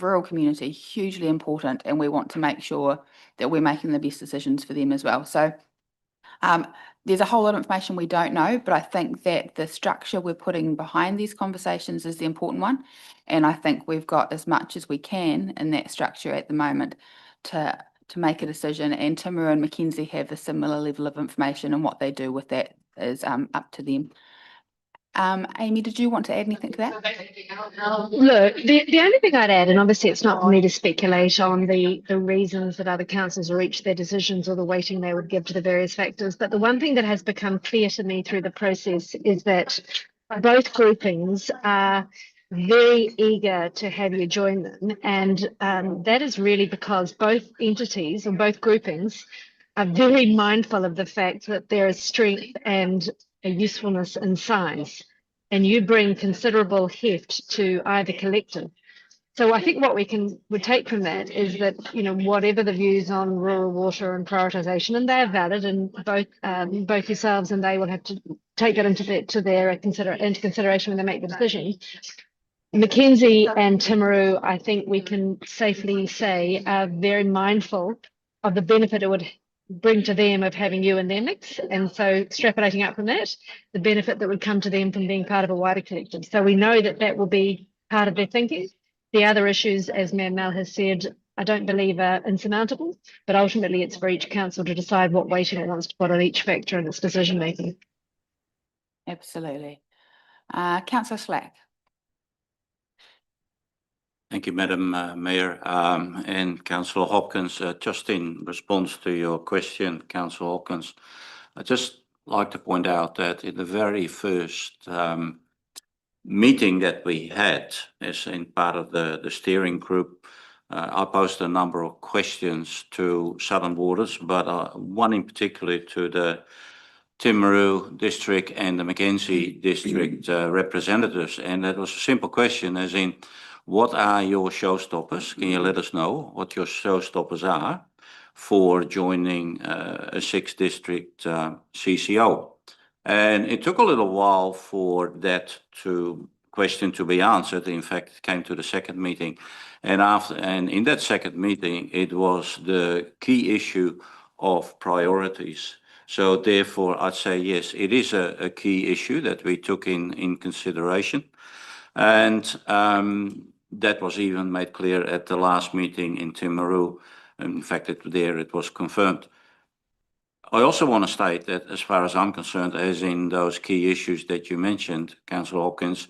rural community hugely important, and we want to make sure that we're making the best decisions for them as well. So there's a whole lot of information we don't know, but I think that the structure we're putting behind these conversations is the important one. And I think we've got as much as we can in that structure at the moment to make a decision, and Timaru and Mackenzie have a similar level of information, and what they do with that is up to them. Amy, did you want to add anything to that? Look, the only thing I'd add, and obviously it's not for me to speculate on the reasons that other councils reach their decisions or the weighting they would give to the various factors, but the one thing that has become clear to me through the process is that both groupings are very eager to have you join them, and that is really because both entities or both groupings are very mindful of the fact that there is strength and a usefulness in science, and you bring considerable heft to either collective. So I think what would take from that is that, you know, whatever the views on rural water and prioritisation, and they're valid, and both yourselves and they will have to take that into consideration when they make the decision. Mackenzie and Timaru, I think we can safely say, are very mindful of the benefit it would bring to them of having you in their mix. And so extrapolating out from that, the benefit that would come to them from being part of a wider collective. So we know that that will be part of their thinking. The other issues, as Mayor Mel has said, I don't believe are insurmountable, but ultimately it's for each council to decide what weighting it wants to put on each factor in its decision making. Absolutely. Councillor Slack. Thank you, Madam Mayor. And Councillor Hopkins, just in response to your question, Councillor Hopkins, I'd just like to point out that in the very first meeting that we had as in part of the steering group, I posed a number of questions to Southern Waters, but one in particular to the Timaru District and the Mackenzie District representatives. And that was a simple question, as in, what are your showstoppers? Can you let us know what your showstoppers are for joining a 6-district CCO? And it took a little while for that question to be answered. In fact, it came to the second meeting. And in that second meeting, it was the key issue of priorities. So therefore, I'd say, yes, it is a key issue that we took in consideration. And that was even made clear at the last meeting in Timaru. In fact, it was confirmed. I also want to state that as far as I'm concerned, as in those key issues that you mentioned, Councillor Hopkins,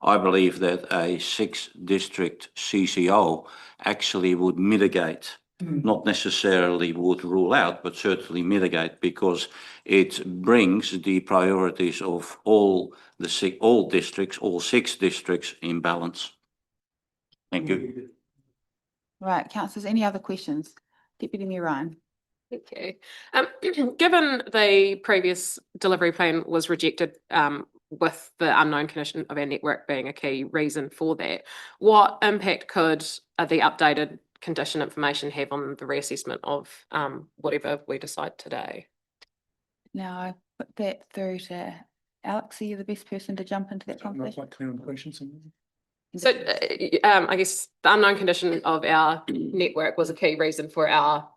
I believe that a 6-district CCO actually would mitigate, not necessarily would rule out, but certainly mitigate, because it brings the priorities of all 6 districts in balance. Thank you. Right, councillors, any other questions? Deputy Mayor Ryan. Thank you. Given the previous delivery plan was rejected with the unknown condition of our network being a key reason for that, what impact could the updated condition information have on the reassessment of whatever we decide today? Now I put that through to Alex. Are you the best person to jump into that I'm not conversation? quite clear on the question. So I guess the unknown condition of our network was a key reason for our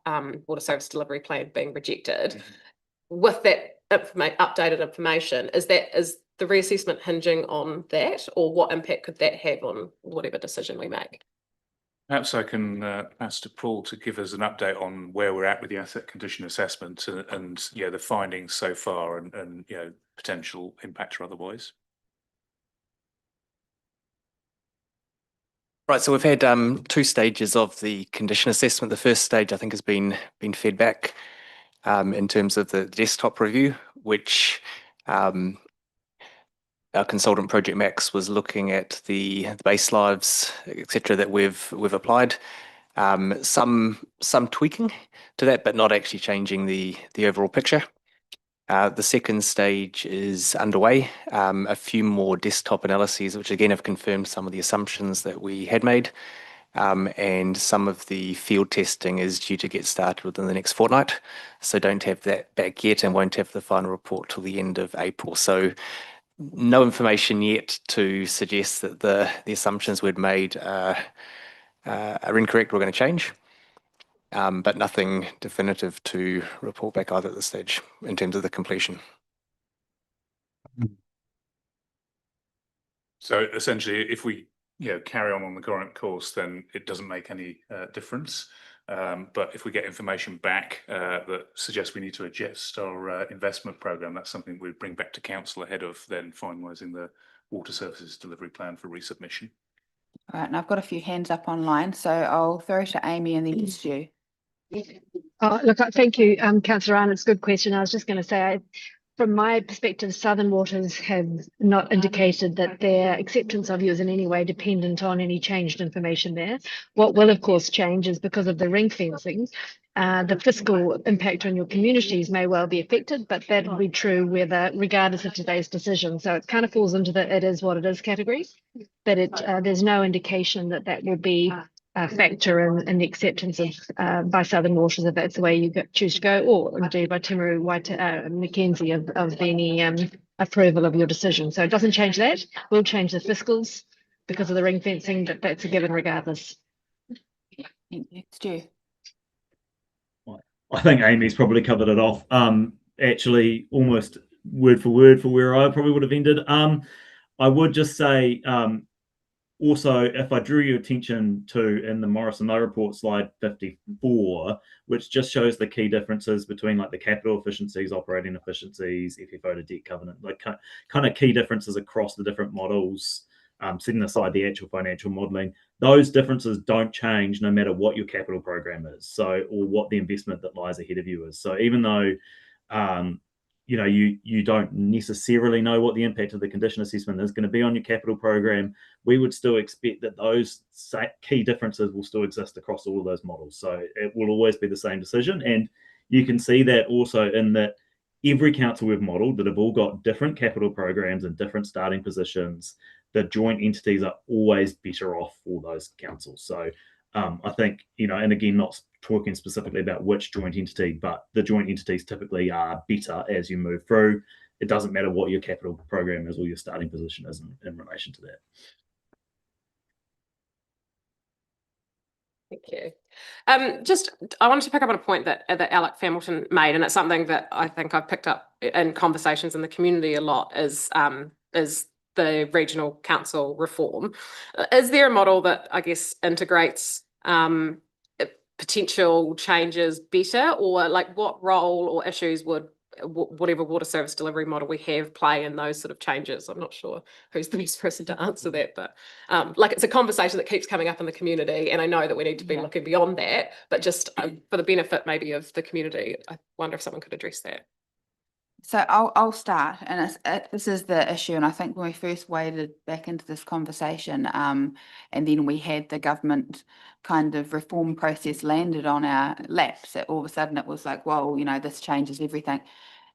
water service delivery plan being rejected. With that updated information, is the reassessment hinging on that, or what impact could that have on whatever decision we make? Perhaps I can pass to Paul to give us an update on where we're at with the asset condition assessment and the findings so far and potential impact or otherwise. Right, so we've had 2 stages of the condition assessment. The first stage, I think, has been fed back in terms of the desktop review, which our consultant Project Max was looking at the base lives, etc., that we've applied. Some tweaking to that, but not actually changing the overall picture. The second stage is underway. A few more desktop analyses, which again have confirmed some of the assumptions that we had made. And some of the field testing is due to get started within the next fortnight. So don't have that back yet and won't have the final report till the end of April. So no information yet to suggest that the assumptions we'd made are incorrect or going to change. But nothing definitive to report back either at this stage in terms of the completion. So essentially, if we carry on the current course, then it doesn't make any difference. But if we get information back that suggests we need to adjust our investment programme, that's something we'd bring back to council ahead of then finalising the water services delivery plan for resubmission. All right, and I've got a few hands up online, so I'll throw to Amy and then to Stu. Look, thank you, Councillor Ryan. It's a good question. I was just going to say, from my perspective, Southern Waters have not indicated that their acceptance of you is in any way dependent on any changed information there. What will, of course, change is because of the ring fencing, the fiscal impact on your communities may well be affected, but that will be true regardless of today's decision. So it kind of falls into the it is what it is category, but there's no indication that will be a factor in the acceptance of by Southern Waters if that's the way you choose to go, or indeed by Timaru Mackenzie of any approval of your decision. So it doesn't change that. We'll change the fiscals because of the ring fencing, but that's a given regardless. Thank you. Stu. I think Amy's probably covered it off. Actually, almost word for word for where I probably would have ended. I would just say, also, if I drew your attention to in the Morrison No report, slide 54, which just shows the key differences between like the capital efficiencies, operating efficiencies, FFO to debt covenant, like kind of key differences across the different models, setting aside the actual financial modelling. Those differences don't change no matter what your capital program is, or what the investment that lies ahead of you is. So even though you don't necessarily know what the impact of the condition assessment is going to be on your capital program, we would still expect that those key differences will still exist across all of those models. So it will always be the same decision. And you can see that also in that every council we've modelled that have all got different capital programs and different starting positions, the joint entities are always better off for those councils. So I think, and again, not talking specifically about which joint entity, but the joint entities typically are better as you move through. it doesn't matter what your capital program is or your starting position is in relation to that. Thank you. I wanted to pick up on a point that Alec Hamilton made, and it's something that I think I've picked up in conversations in the community a lot, is the regional council reform. Is there a model that I guess integrates potential changes better, or like what role or issues would whatever water service delivery model we have play in those sort of changes? I'm not sure who's the best person to answer that, but like it's a conversation that keeps coming up in the community, and I know that we need to be looking beyond that, but just for the benefit maybe of the community, I wonder if someone could address that. So I'll start, and this is the issue, and I think when we first waded back into this conversation, and then we had the government kind of reform process landed on our laps, that all of a sudden it was like, whoa, you know, this changes everything.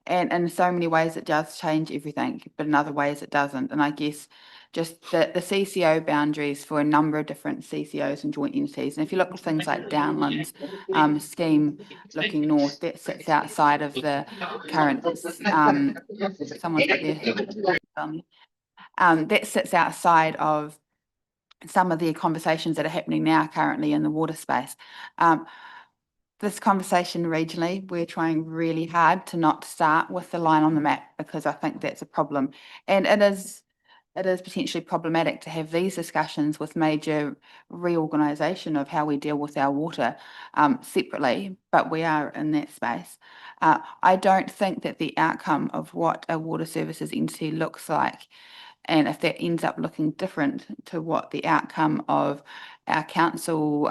And in so many ways it does change everything, but in other ways it doesn't. And I guess just the CCO boundaries for a number of different CCOs and joint entities. And if you look at things like Downlands scheme looking north, that sits outside of the current, someone's got their, that sits outside of some of the conversations that are happening now currently in the water space. This conversation regionally, we're trying really hard to not start with the line on the map, because I think that's a problem. And it is potentially problematic to have these discussions with major reorganisation of how we deal with our water separately, but we are in that space. I don't think that the outcome of what a water services entity looks like, and if that ends up looking different to what the outcome of our council,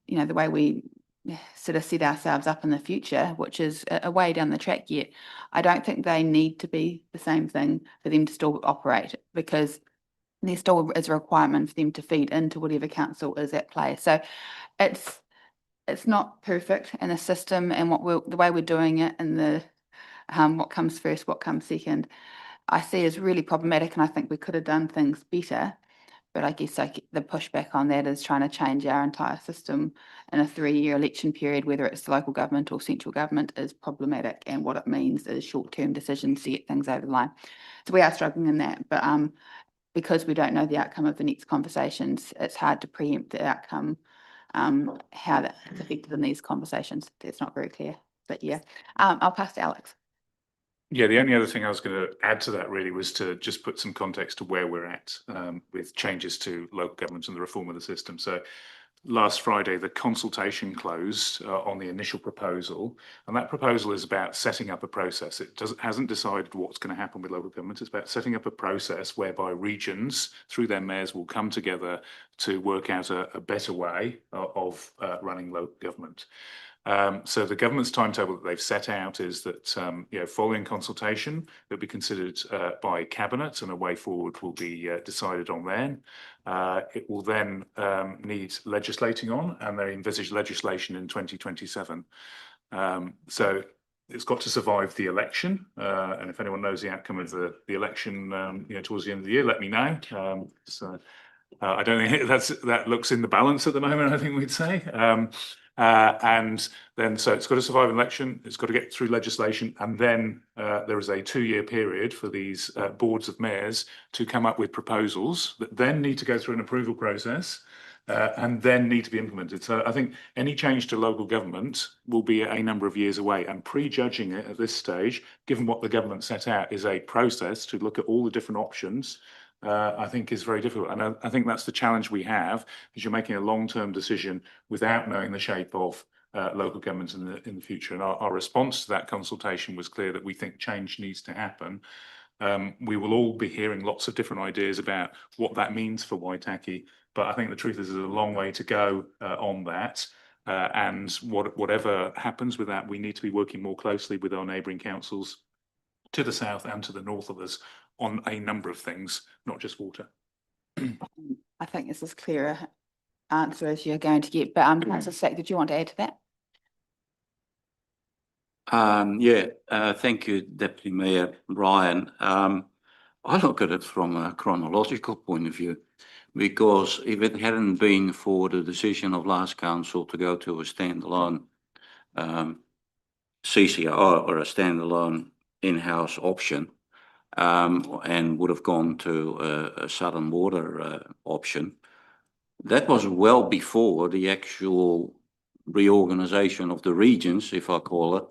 you know, the way we sort of set ourselves up in the future, which is a way down the track yet, I don't think they need to be the same thing for them to still operate, because there still is a requirement for them to feed into whatever council is at play. So it's not perfect in a system, and the way we're doing it, and the what comes first, what comes second, I see as really problematic, and I think we could have done things better. But I guess the pushback on that is trying to change our entire system in a 3-year election period, whether it's local government or central government, is problematic. And what it means is short-term decisions to get things over the line. So we are struggling in that. But because we don't know the outcome of the next conversations, it's hard to preempt the outcome, how that's affected in these conversations. That's not very clear. But yeah, I'll pass to Alex. Yeah, the only other thing I was going to add to that really was to just put some context to where we're at with changes to local government and the reform of the system. So last Friday, the consultation closed on the initial proposal, and that proposal is about setting up a process. It hasn't decided what's going to happen with local government. It's about setting up a process whereby regions, through their mayors, will come together to work out a better way of running local government. So the government's timetable that they've set out is that, following consultation, it'll be considered by cabinet, and a way forward will be decided on then. It will then need legislating on, and they envisage legislation in 2027. So it's got to survive the election, and if anyone knows the outcome of the election, towards the end of the year, let me know. I don't think that looks in the balance at the moment, I think we'd say. And then, so it's got to survive an election, it's got to get through legislation, and then there is a 2-year period for these boards of mayors to come up with proposals that then need to go through an approval process and then need to be implemented. So I think any change to local government will be a number of years away, and prejudging it at this stage, given what the government set out is a process to look at all the different options, I think is very difficult. And I think that's the challenge we have, is you're making a long-term decision without knowing the shape of local government in the future. And our response to that consultation was clear that we think change needs to happen. We will all be hearing lots of different ideas about what that means for Waitaki, but I think the truth is there's a long way to go on that. And whatever happens with that, we need to be working more closely with our neighbouring councils to the south and to the north of us on a number of things, not just water. I think this is clearer answer as you're going to get, but Councillor Slack, did you want to add to that? Thank you, Deputy Mayor Ryan. I look at it from a chronological point of view, because if it hadn't been for the decision of last council to go to a standalone CCR or a standalone in-house option, and would have gone to a Southern Water option. That was well before the actual reorganization of the regions, if I call it,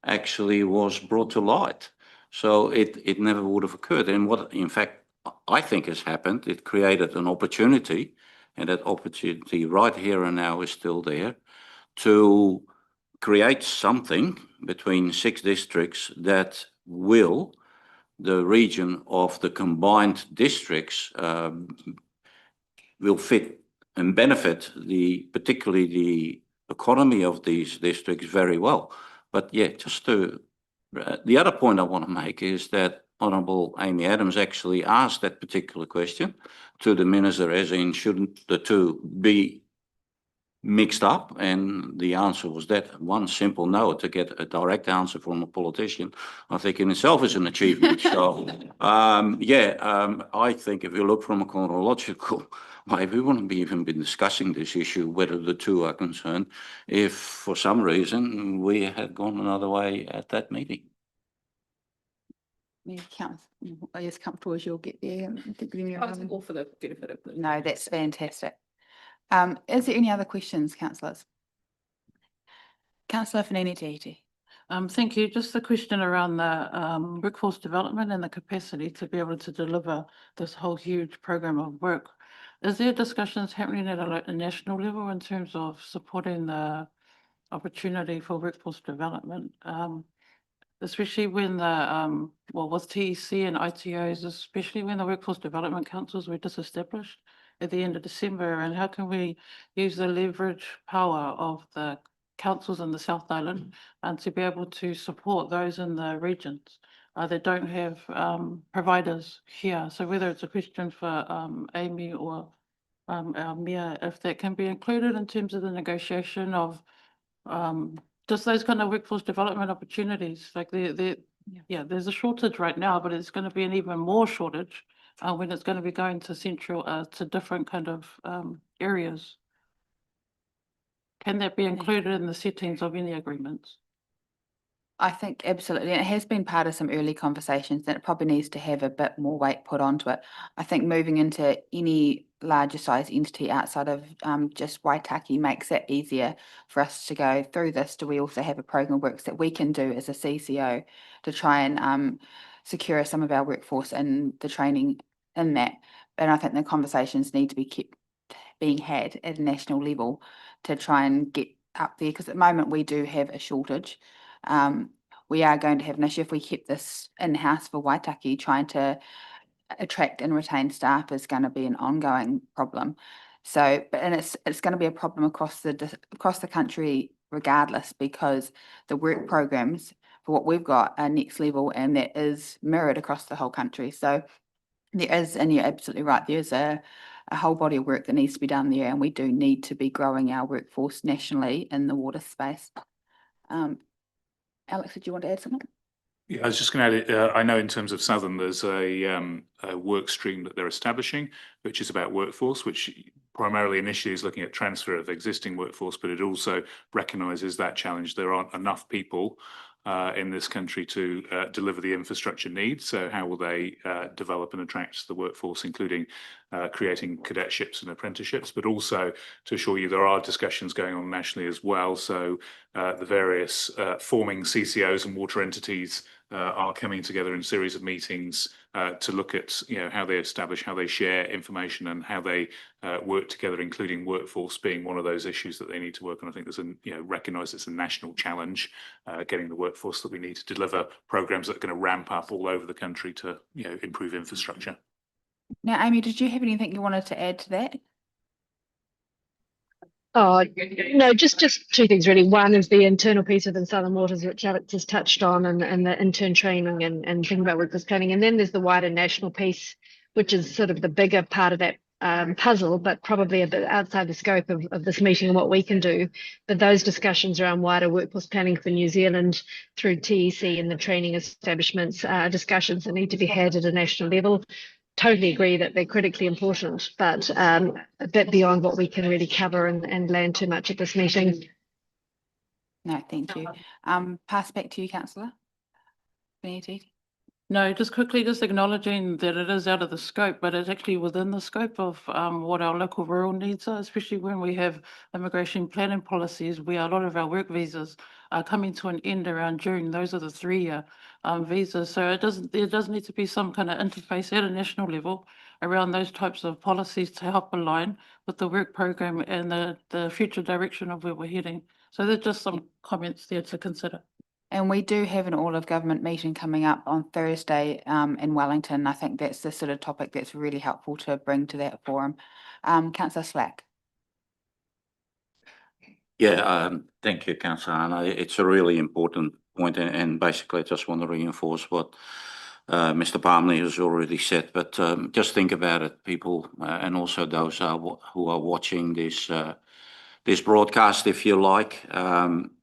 actually was brought to light. So it never would have occurred. And what, in fact, I think has happened, it created an opportunity, and that opportunity right here and now is still there, to create something between 6 districts that will, the region of the combined districts will fit and benefit particularly the economy of these districts very well. But yeah, just to, the other point I want to make is that Honourable Amy Adams actually asked that particular question to the minister, as in, shouldn't the two be mixed up? And the answer was that one simple no. To get a direct answer from a politician, I think in itself is an achievement. So I think if you look from a chronological way, we wouldn't be even been discussing this issue, whether the two are concerned, if for some reason we had gone another way at that meeting. Are you as comfortable as you'll get there? All for the benefit of the. No, that's fantastic. Is there any other questions, councillors? Councillor Fanini. Thank you. Just a question around the workforce development and the capacity to be able to deliver this whole huge program of work. Is there discussions happening at a national level in terms of supporting the opportunity for workforce development? Especially when the, with TEC and ITOs, especially when the workforce development councils were disestablished at the end of December, and how can we use the leverage power of the councils in the South Island and to be able to support those in the regions that don't have providers here? So whether it's a question for Amy or our Mayor, if that can be included in terms of the negotiation of just those kind of workforce development opportunities. Like there's a shortage right now, but it's going to be an even more shortage when it's going to be going to central to different kind of areas. Can that be included in the settings of any agreements? I think absolutely. It has been part of some early conversations, and it probably needs to have a bit more weight put onto it. I think moving into any larger size entity outside of just Waitaki makes it easier for us to go through this. Do we also have a program of works that we can do as a CCO to try and secure some of our workforce and the training in that? And I think the conversations need to be kept being had at a national level to try and get up there, because at the moment we do have a shortage. We are going to have an issue if we keep this in-house for Waitaki. Trying to attract and retain staff is going to be an ongoing problem. So, and it's going to be a problem across the country regardless, because the work programs for what we've got are next level, and that is mirrored across the whole country. So there is, and you're absolutely right, there's a whole body of work that needs to be done there, and we do need to be growing our workforce nationally in the water space. Alex, did you want to add something? Yeah, I was just going to add it. I know in terms of Southern, there's a work stream that they're establishing, which is about workforce, which primarily initially is looking at transfer of existing workforce, but it also recognises that challenge. There aren't enough people in this country to deliver the infrastructure needs. So how will they develop and attract the workforce, including creating cadetships and apprenticeships, but also to assure you there are discussions going on nationally as well. So the various forming CCOs and water entities are coming together in a series of meetings to look at how they establish, how they share information, and how they work together, including workforce being one of those issues that they need to work on. I think there's recognise it's a national challenge, getting the workforce that we need to deliver programs that are going to ramp up all over the country to improve infrastructure. Now, Amy, did you have anything you wanted to add to that? Oh, no, just two things really. One is the internal piece within Southern Waters, which Alex has touched on, and the intern training and thinking about workforce planning. And then there's the wider national piece, which is sort of the bigger part of that puzzle, but probably a bit outside the scope of this meeting and what we can do. But those discussions around wider workforce planning for New Zealand through TEC and the training establishments are discussions that need to be had at a national level. Totally agree that they're critically important, but a bit beyond what we can really cover and land too much at this meeting. No, thank you. Pass back to you, Councillor. Waitaki? No, just quickly, just acknowledging that it is out of the scope, but it's actually within the scope of what our local rural needs are, especially when we have immigration planning policies where a lot of our work visas are coming to an end around June. Those are the 3-year visas. So there does need to be some kind of interface at a national level around those types of policies to help align with the work program and the future direction of where we're heading. So there's just some comments there to consider. And we do have an all of government meeting coming up on Thursday in Wellington. I think that's the sort of topic that's really helpful to bring to that forum. Councillor Slack. Yeah, thank you, Councillor Anna. It's a really important point, and basically I just want to reinforce what Mr. Palmley has already said. But just think about it, people, and also those who are watching this this broadcast, if you like.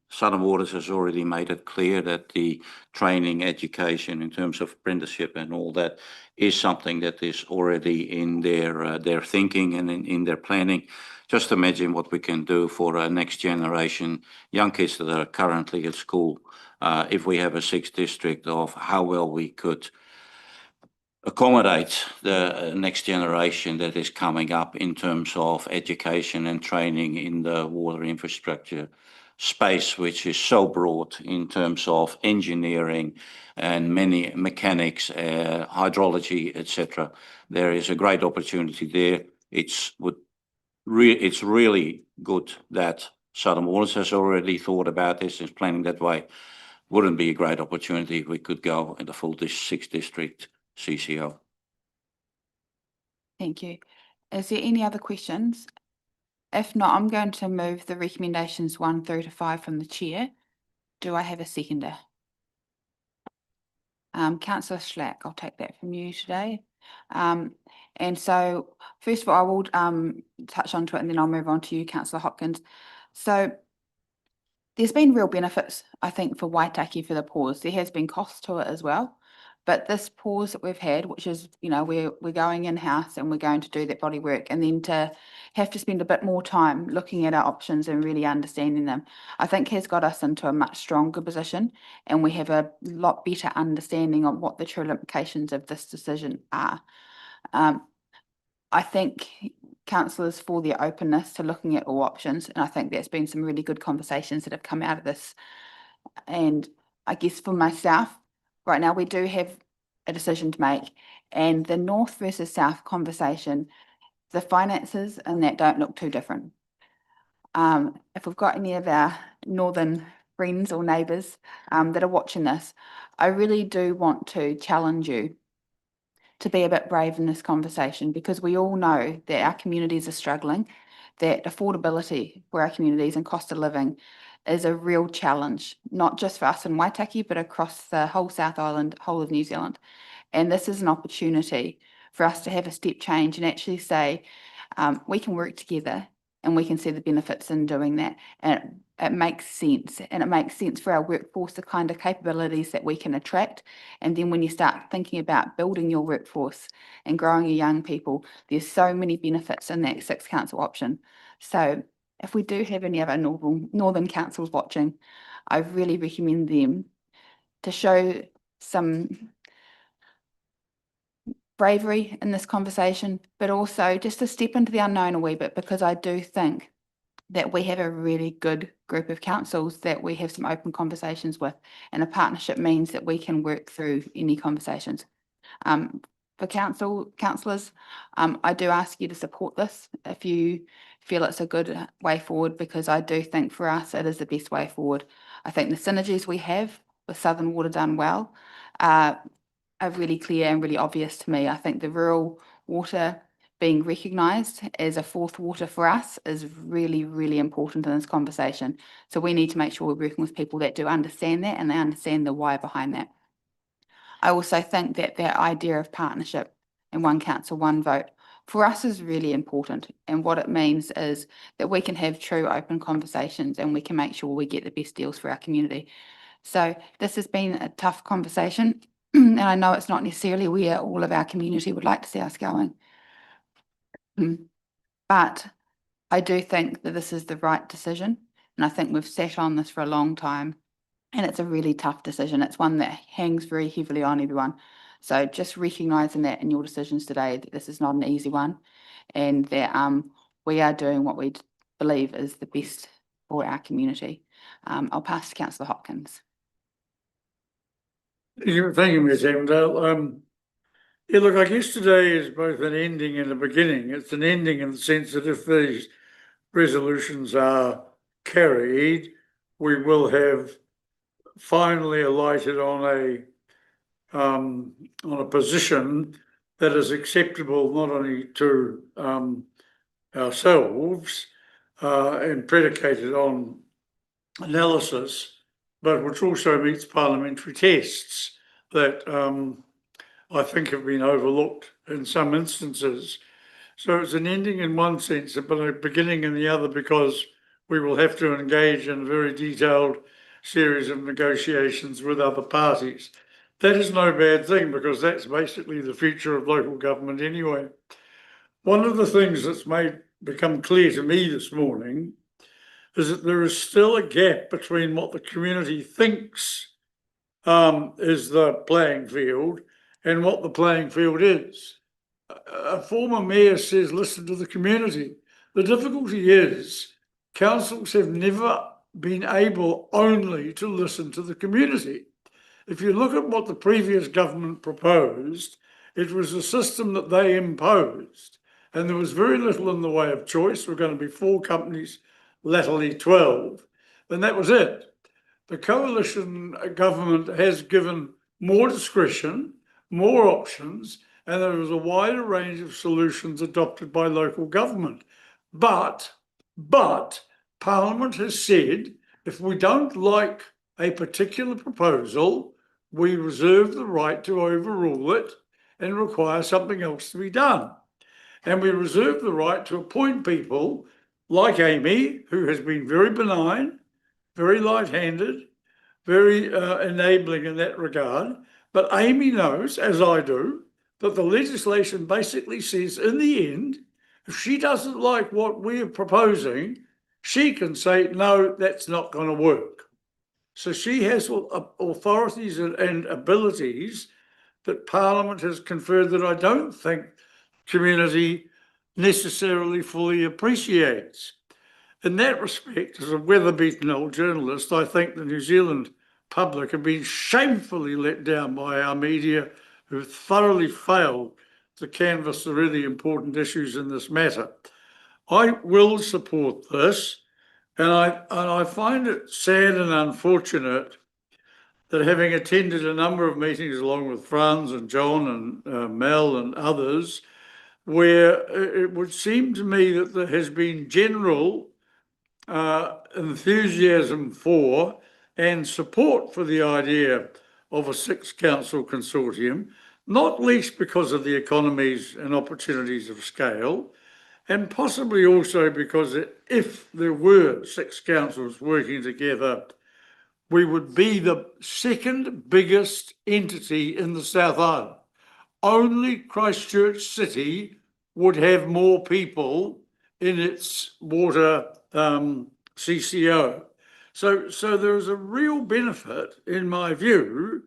Southern Waters has already made it clear that the training, education in terms of apprenticeship and all that is something that is already in their thinking and in their planning. Just imagine what we can do for our next generation, young kids that are currently at school, if we have a 6th district, of how well we could accommodate the next generation that is coming up in terms of education and training in the water infrastructure space, which is so broad in terms of engineering and many mechanics, hydrology, etc. There is a great opportunity there. It's really good that Southern Waters has already thought about this and is planning that way. Wouldn't be a great opportunity if we could go in the full 6th district CCO. Thank you. Is there any other questions? If not, I'm going to move the recommendations 1 through to 5 from the chair. Do I have a seconder? Councillor Slack, I'll take that from you today. And so first of all, I will touch onto it and then I'll move on to you, Councillor Hopkins. So there's been real benefits, I think, for Waitaki for the pause. There has been costs to it as well. But this pause that we've had, which is, you know, we're going in-house and we're going to do that body work, and then to have to spend a bit more time looking at our options and really understanding them, I think has got us into a much stronger position, and we have a lot better understanding of what the true implications of this decision are. I thank councillors for their openness to looking at all options, and I think there's been some really good conversations that have come out of this. And I guess for myself, right now we do have a decision to make, and the north versus south conversation, the finances and that don't look too different. If we've got any of our northern friends or neighbours that are watching this, I really do want to challenge you to be a bit brave in this conversation, because we all know that our communities are struggling, that affordability for our communities and cost of living is a real challenge, not just for us in Waitaki, but across the whole South Island, whole of New Zealand. And this is an opportunity for us to have a step change and actually say, we can work together and we can see the benefits in doing that. And it makes sense. And it makes sense for our workforce, the kind of capabilities that we can attract. And then when you start thinking about building your workforce and growing your young people, there's so many benefits in that 6th council option. So if we do have any of our northern councils watching, I really recommend them to show some bravery in this conversation, but also just to step into the unknown a wee bit, because I do think that we have a really good group of councils that we have some open conversations with, and a partnership means that we can work through any conversations. For councillors, I do ask you to support this if you feel it's a good way forward, because I do think for us it is the best way forward. I think the synergies we have with Southern Water done well are really clear and really obvious to me. I think the rural water being recognised as a 4th water for us is really, really important in this conversation. So we need to make sure we're working with people that do understand that and they understand the why behind that. I also think that that idea of partnership and 1 council, 1 vote for us is really important. And what it means is that we can have true open conversations and we can make sure we get the best deals for our community. So this has been a tough conversation. And I know it's not necessarily where all of our community would like to see us going. But I do think that this is the right decision. And I think we've sat on this for a long time. And it's a really tough decision. It's one that hangs very heavily on everyone. So just recognising that in your decisions today, that this is not an easy one, and that we are doing what we believe is the best for our community. I'll pass to Councillor Hopkins. Thank you, Ms. Avondale. Yeah, look, I guess today is both an ending and a beginning. It's an ending in the sense that if these resolutions are carried, we will have finally alighted on a position that is acceptable not only to ourselves and predicated on analysis, but which also meets parliamentary tests that I think have been overlooked in some instances. So it's an ending in one sense, but a beginning in the other, because we will have to engage in a very detailed series of negotiations with other parties. That is no bad thing, because that's basically the future of local government anyway. One of the things that's become clear to me this morning is that there is still a gap between what the community thinks is the playing field and what the playing field is. A former mayor says, listen to the community. The difficulty is councils have never been able only to listen to the community. If you look at what the previous government proposed, it was a system that they imposed, and there was very little in the way of choice. We're going to be 4 companies, latterly 12, and that was it. The coalition government has given more discretion, more options, and there was a wider range of solutions adopted by local government. But Parliament has said, if we don't like a particular proposal, we reserve the right to overrule it and require something else to be done. And we reserve the right to appoint people like Amy, who has been very benign, very light-handed, very enabling in that regard. But Amy knows, as I do, that the legislation basically says in the end, if she doesn't like what we're proposing, she can say, no, that's not going to work. So she has authorities and abilities that Parliament has conferred that I don't think community necessarily fully appreciates. In that respect, as a weather-beaten old journalist, I think the New Zealand public have been shamefully let down by our media, who thoroughly failed to canvass the really important issues in this matter. I will support this, and I find it sad and unfortunate that, having attended a number of meetings along with Franz and John and Mel and others, where it would seem to me that there has been general enthusiasm for and support for the idea of a 6-council consortium, not least because of the economies and opportunities of scale, and possibly also because if there were 6 councils working together, we would be the second biggest entity in the South Island. Only Christchurch City would have more people in its water CCO. So there is a real benefit, in my view,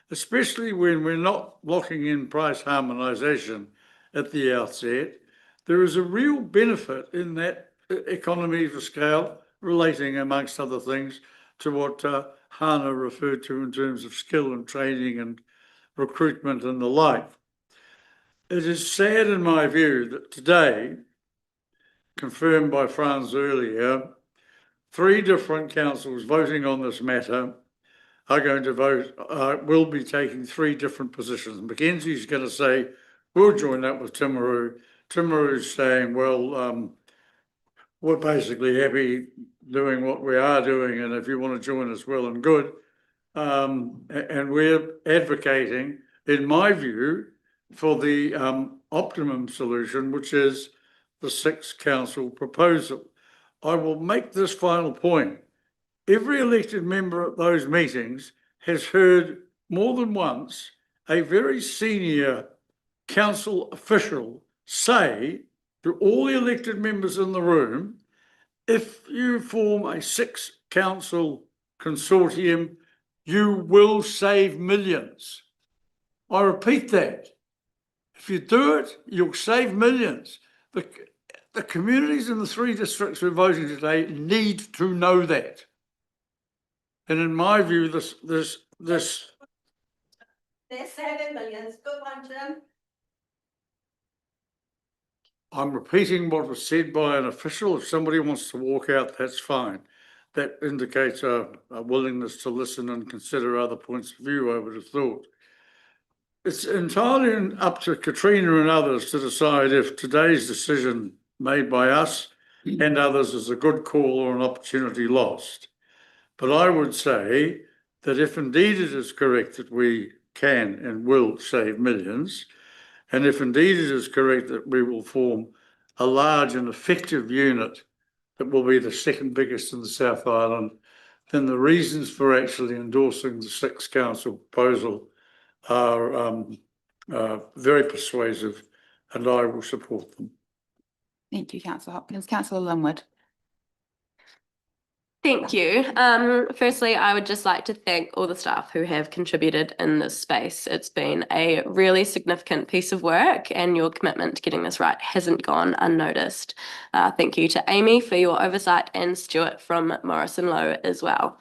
especially when we're not locking in price harmonisation at the outset. There is a real benefit in that economy of scale, relating, amongst other things, to what Hannah referred to in terms of skill and training and recruitment and the like. It is sad, in my view, that today, confirmed by Franz earlier, 3 different councils voting on this matter are going to vote, will be taking 3 different positions. Mackenzie's going to say, we'll join up with Timaru. Timaru's saying, well, we're basically happy doing what we are doing, and if you want to join us, well and good. And we're advocating, in my view, for the optimum solution, which is the 6-council proposal. I will make this final point. Every elected member at those meetings has heard more than once a very senior council official say to all the elected members in the room, if you form a 6-council consortium, you will save millions. I repeat that. If you do it, you'll save millions. The communities in the 3 districts we're voting today need to know that. And in my view, this. They're saving millions. Good one, Jim. I'm repeating what was said by an official. If somebody wants to walk out, that's fine. That indicates a willingness to listen and consider other points of view, I would have thought. It's entirely up to Katrina and others to decide if today's decision made by us and others is a good call or an opportunity lost. But I would say that if indeed it is correct that we can and will save millions, and if indeed it is correct that we will form a large and effective unit that will be the second biggest in the South Island, then the reasons for actually endorsing the 6th Council proposal are very persuasive, and I will support them. Thank you, Councillor Hopkins. Councillor Linwood. Thank you. Firstly, I would just like to thank all the staff who have contributed in this space. It's been a really significant piece of work, and your commitment to getting this right hasn't gone unnoticed. Thank you to Amy for your oversight, and Stuart from Morrison Lowe as well.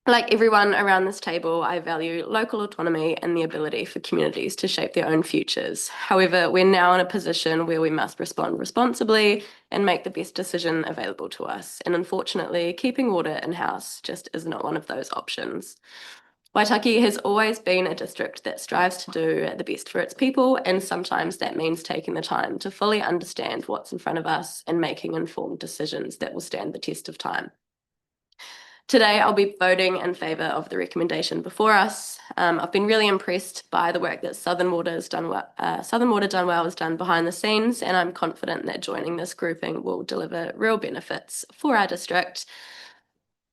Like everyone around this table, I value local autonomy and the ability for communities to shape their own futures. However, we're now in a position where we must respond responsibly and make the best decision available to us. And unfortunately, keeping water in-house just is not one of those options. Waitaki has always been a district that strives to do the best for its people, and sometimes that means taking the time to fully understand what's in front of us and making informed decisions that will stand the test of time. Today, I'll be voting in favour of the recommendation before us. I've been really impressed by the work that Southern Water has done well, has done behind the scenes, and I'm confident that joining this grouping will deliver real benefits for our district.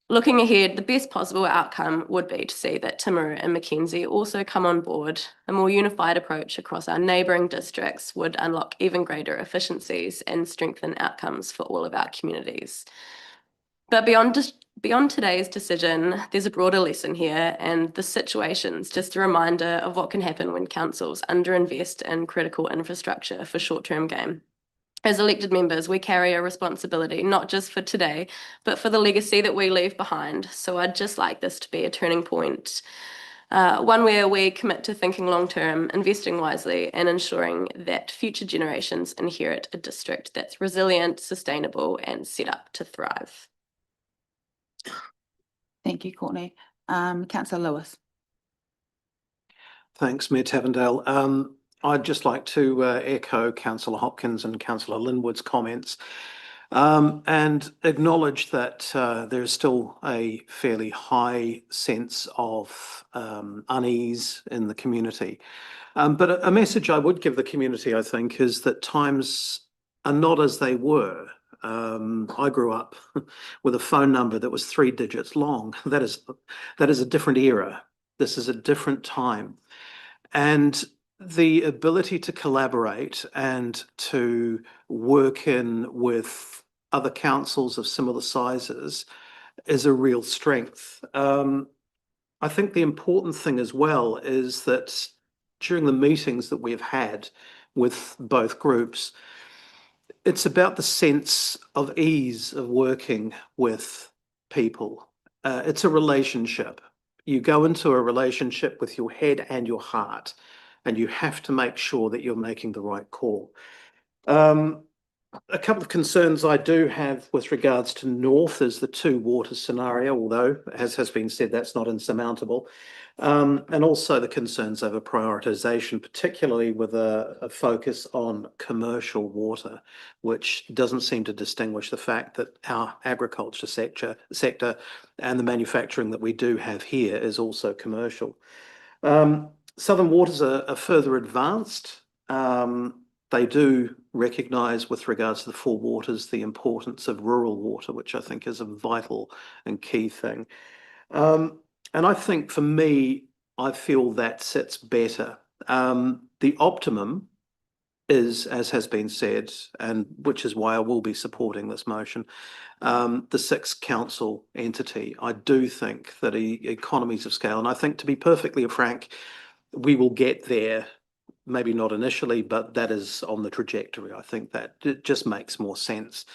Looking ahead, the best possible outcome would be to see that Timaru and Mackenzie also come on board. A more unified approach across our neighbouring districts would unlock even greater efficiencies and strengthen outcomes for all of our communities. But beyond today's decision, there's a broader lesson here, and the situation's just a reminder of what can happen when councils underinvest in critical infrastructure for short-term gain. As elected members, we carry a responsibility not just for today, but for the legacy that we leave behind. So I'd just like this to be a turning point, one where we commit to thinking long-term, investing wisely, and ensuring that future generations inherit a district that's resilient, sustainable, and set up to thrive. Thank you, Courtney. Councillor Lewis. Thanks, Mayor Tavendale. I'd just like to echo Councillor Hopkins and Councillor Linwood's comments and acknowledge that there is still a fairly high sense of unease in the community. But a message I would give the community, I think, is that times are not as they were. I grew up with a phone number that was 3 digits long. That is a different era. This is a different time. And the ability to collaborate and to work in with other councils of similar sizes is a real strength. I think the important thing as well is that during the meetings that we've had with both groups, it's about the sense of ease of working with people. It's a relationship. You go into a relationship with your head and your heart, and you have to make sure that you're making the right call. A couple of concerns I do have with regards to North is the 2 water scenario, although, as has been said, that's not insurmountable. And also the concerns over prioritisation, particularly with a focus on commercial water, which doesn't seem to distinguish the fact that our agriculture sector and the manufacturing that we do have here is also commercial. Southern Waters are further advanced. They do recognise, with regards to the 4 waters, the importance of rural water, which I think is a vital and key thing. And I think for me, I feel that sits better. The optimum is, as has been said, and which is why I will be supporting this motion, the sixth council entity. I do think that economies of scale, and I think, to be perfectly frank, we will get there, maybe not initially, but that is on the trajectory. I think that it just makes more sense.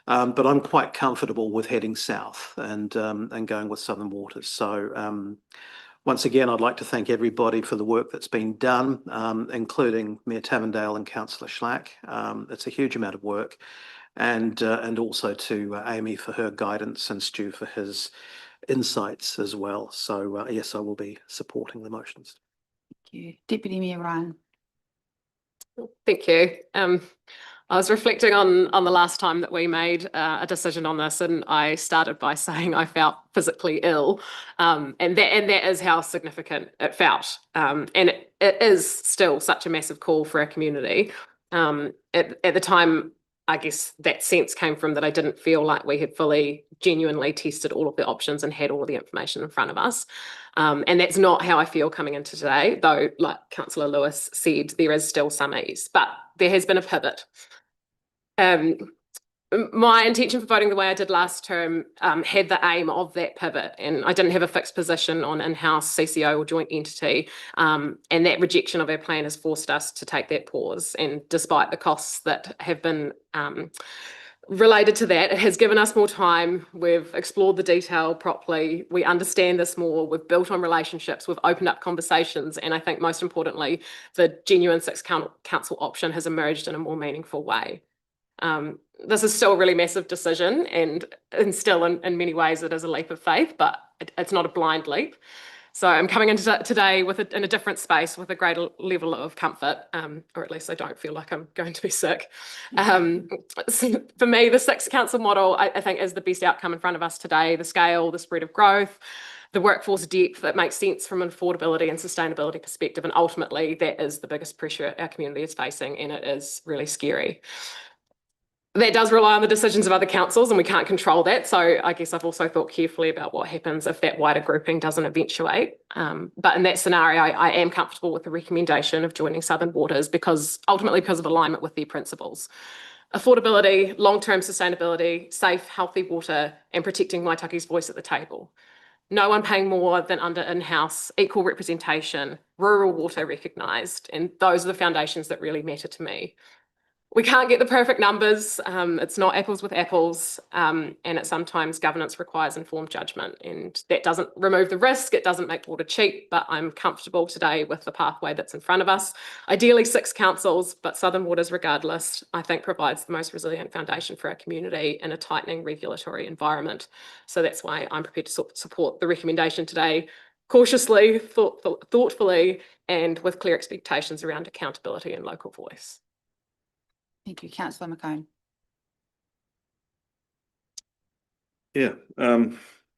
But I'm quite comfortable with heading south and going with Southern Waters. So once again, I'd like to thank everybody for the work that's been done, including Mayor Tavendale and Councillor Schlack. It's a huge amount of work, and also to Amy for her guidance and Stu for his insights as well. So yes, I will be supporting the motions. Thank you. Deputy Mayor Ryan. Thank you. I was reflecting on the last time that we made a decision on this, and I started by saying I felt physically ill, and that is how significant it felt. And it is still such a massive call for our community. At the time, I guess that sense came from that I didn't feel like we had fully, genuinely tested all of the options and had all of the information in front of us. And that's not how I feel coming into today, though, like Councillor Lewis said, there is still some ease, but there has been a pivot. My intention for voting the way I did last term had the aim of that pivot, and I didn't have a fixed position on in-house CCO or joint entity, and that rejection of our plan has forced us to take that pause. And despite the costs that have been related to that, it has given us more time. We've explored the detail properly. We understand this more. We've built on relationships. We've opened up conversations. And I think most importantly, the genuine sixth council option has emerged in a more meaningful way. This is still a really massive decision, and still in many ways it is a leap of faith, but it's not a blind leap. So I'm coming into today in a different space with a greater level of comfort, or at least I don't feel like I'm going to be sick. So for me, the sixth council model, I think, is the best outcome in front of us today. The scale, the spread of growth, the workforce depth, that makes sense from an affordability and sustainability perspective. And ultimately, that is the biggest pressure our community is facing, and it is really scary. That does rely on the decisions of other councils, and we can't control that. So I guess I've also thought carefully about what happens if that wider grouping doesn't eventuate. But in that scenario, I am comfortable with the recommendation of joining Southern Waters ultimately because of alignment with their principles. Affordability, long-term sustainability, safe, healthy water, and protecting Waitaki's voice at the table. No one paying more than under in-house, equal representation, rural water recognised, and those are the foundations that really matter to me. We can't get the perfect numbers. It's not apples with apples, and sometimes governance requires informed judgment, and that doesn't remove the risk. It doesn't make water cheap, but I'm comfortable today with the pathway that's in front of us. Ideally 6 councils, but Southern Waters regardless, I think provides the most resilient foundation for our community in a tightening regulatory environment. So that's why I'm prepared to support the recommendation today, cautiously, thoughtfully, and with clear expectations around accountability and local voice. Thank you. Councillor McCone. Yeah,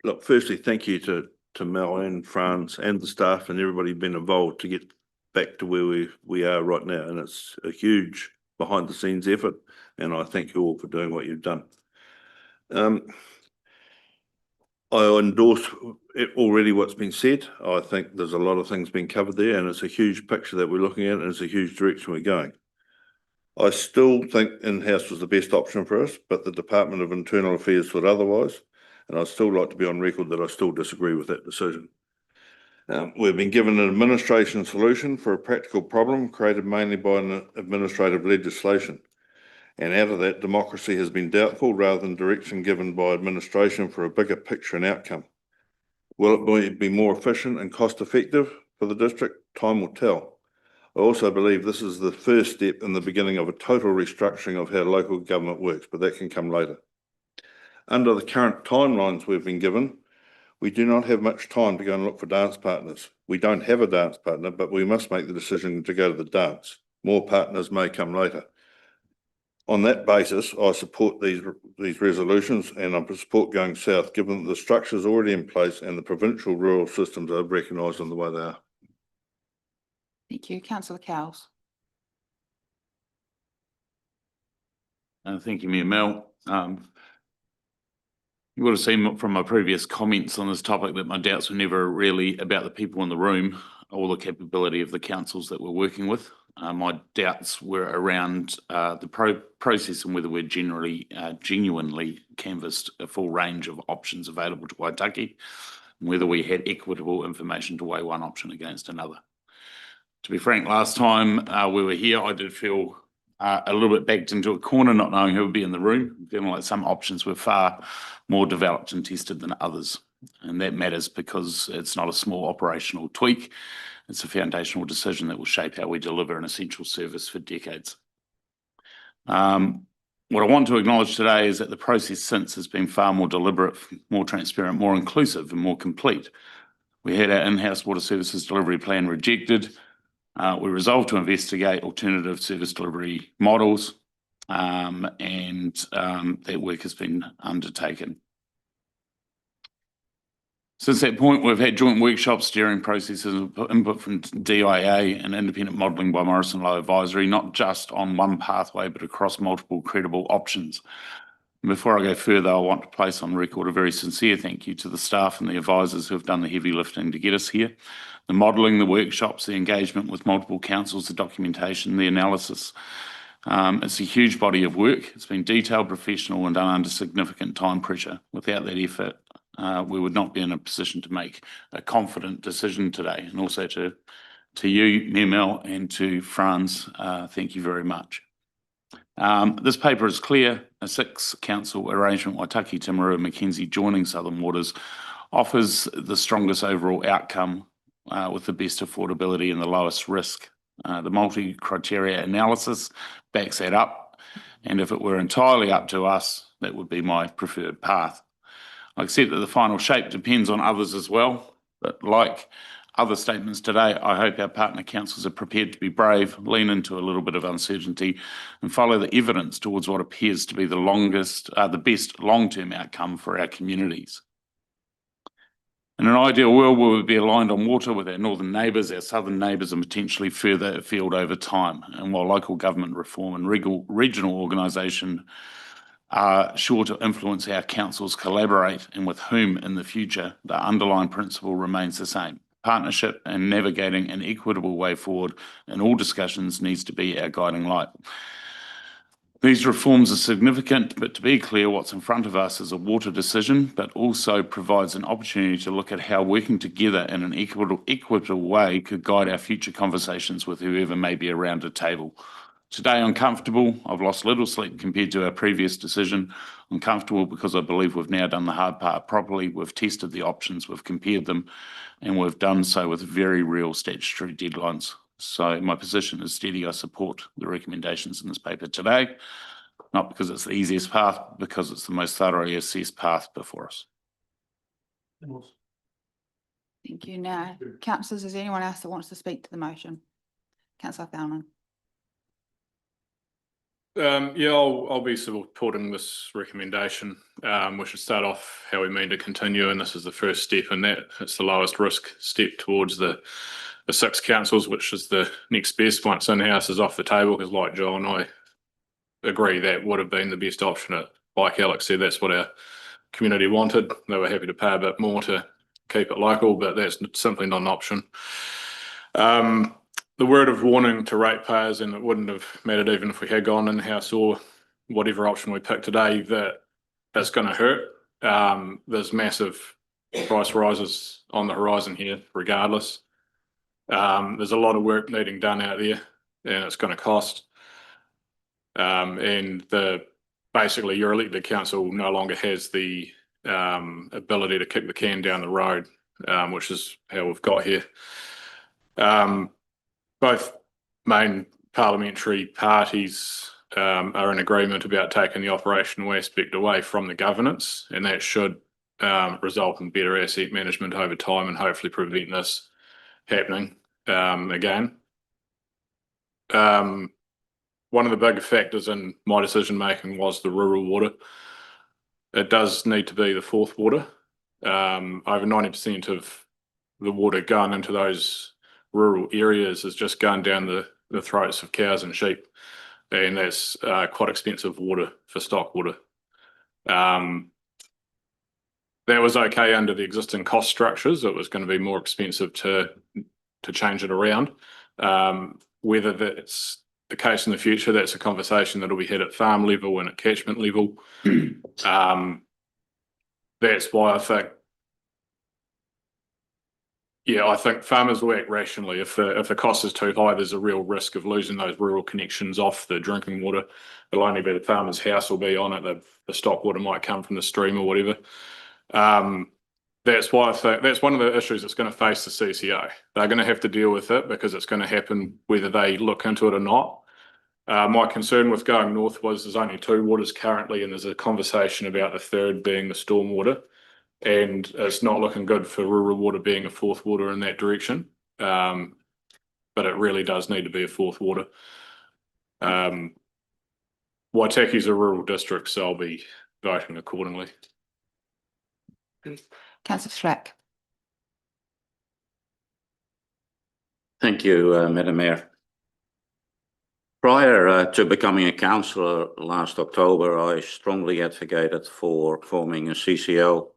look, firstly, thank you to Mel and Franz and the staff and everybody been involved to get back to where we are right now. And it's a huge behind the scenes effort. And I thank you all for doing what you've done. I endorse already what's been said. I think there's a lot of things being covered there, and it's a huge picture that we're looking at, and it's a huge direction we're going. I still think in-house was the best option for us, but the Department of Internal Affairs thought otherwise, and I'd still like to be on record that I still disagree with that decision. We've been given an administration solution for a practical problem created mainly by an administrative legislation, and out of that, democracy has been doubtful rather than direction given by administration for a bigger picture and outcome. Will it be more efficient and cost effective for the district? Time will tell. I also believe this is the first step in the beginning of a total restructuring of how local government works, but that can come later. Under the current timelines we've been given, we do not have much time to go and look for dance partners. We don't have a dance partner, but we must make the decision to go to the dance. More partners may come later. On that basis, I support these resolutions, and I support going south, given that the structure is already in place and the provincial rural systems are recognised in the way they are. Thank you. Councillor Cowles. Thank you, Mayor Mel. You would have seen from my previous comments on this topic that my doubts were never really about the people in the room or the capability of the councils that we're working with. My doubts were around the process and whether we'd genuinely canvassed a full range of options available to Waitaki, and whether we had equitable information to weigh one option against another. To be frank, last time we were here, I did feel a little bit backed into a corner, not knowing who would be in the room, feeling like some options were far more developed and tested than others. And that matters because it's not a small operational tweak. It's a foundational decision that will shape how we deliver an essential service for decades. What I want to acknowledge today is that the process since has been far more deliberate, more transparent, more inclusive and more complete. We had our in-house water services delivery plan rejected. We resolved to investigate alternative service delivery models, and that work has been undertaken. Since that point, we've had joint workshops, steering processes, input from DIA and independent modelling by Morrison Low Advisory, not just on one pathway, but across multiple credible options. And before I go further, I want to place on record a very sincere thank you to the staff and the advisors who have done the heavy lifting to get us here. The modelling, the workshops, the engagement with multiple councils, the documentation, the analysis. It's a huge body of work. It's been detailed, professional and done under significant time pressure. Without that effort, we would not be in a position to make a confident decision today. And also to you, Memel, and to Franz, thank you very much. This paper is clear. A 6-council arrangement, Waitaki, Timaru, Mackenzie joining Southern Waters, offers the strongest overall outcome with the best affordability and the lowest risk. The multi-criteria analysis backs that up, and if it were entirely up to us, that would be my preferred path. I accept that the final shape depends on others as well, but like other statements today, I hope our partner councils are prepared to be brave, lean into a little bit of uncertainty and follow the evidence towards what appears to be the best long-term outcome for our communities. In an ideal world, we would be aligned on water with our northern neighbours, our southern neighbours, and potentially further afield over time. And while local government reform and regional organisation are sure to influence how councils collaborate and with whom in the future, the underlying principle remains the same. Partnership and navigating an equitable way forward in all discussions needs to be our guiding light. These reforms are significant, but to be clear, what's in front of us is a water decision, but also provides an opportunity to look at how working together in an equitable way could guide our future conversations with whoever may be around a table. Today, I'm comfortable. I've lost little sleep compared to our previous decision. I'm comfortable because I believe we've now done the hard part properly. We've tested the options, we've compared them, and we've done so with very real statutory deadlines. So my position is steady. I support the recommendations in this paper today, not because it's the easiest path, but because it's the most thoroughly assessed path before us. Thank you. Now, councillors, is there anyone else that wants to speak to the motion? Councillor Fowler. Yeah, I'll be supporting this recommendation. We should start off how we mean to continue, and this is the first step in that. It's the lowest risk step towards the 6 councils, which is the next best once in-house is off the table, because like Joe and I agree that would have been the best option. Like Alex said, that's what our community wanted. They were happy to pay a bit more to keep it local, but that's simply not an option. The word of warning to ratepayers, and it wouldn't have mattered even if we had gone in-house or whatever option we picked today, that that's going to hurt. There's massive price rises on the horizon here regardless. There's a lot of work needing done out there, and it's going to cost. And basically your elected council no longer has the ability to kick the can down the road, which is how we've got here. Both main parliamentary parties are in agreement about taking the operational aspect away from the governance, and that should result in better asset management over time and hopefully prevent this happening again. One of the bigger factors in my decision making was the rural water. It does need to be the fourth water. Over 90% of the water going into those rural areas is just going down the throats of cows and sheep, and that's quite expensive water for stock water. That was okay under the existing cost structures. It was going to be more expensive to change it around. Whether that's the case in the future, that's a conversation that'll be had at farm level and at catchment level. That's why I think, I think farmers will act rationally. If the cost is too high, there's a real risk of losing those rural connections off the drinking water. It'll only be the farmer's house will be on it. The stock water might come from the stream or whatever. That's why I think that's one of the issues that's going to face the CCO. They're going to have to deal with it because it's going to happen whether they look into it or not. My concern with going north was there's only 2 waters currently, and there's a conversation about the third being the stormwater, and it's not looking good for rural water being a 4th water in that direction. But it really does need to be a 4th water. Waitaki's a rural district, so I'll be voting accordingly. Councillor Slack. Thank you, Madam Mayor. Prior to becoming a councillor last October, I strongly advocated for forming a CCO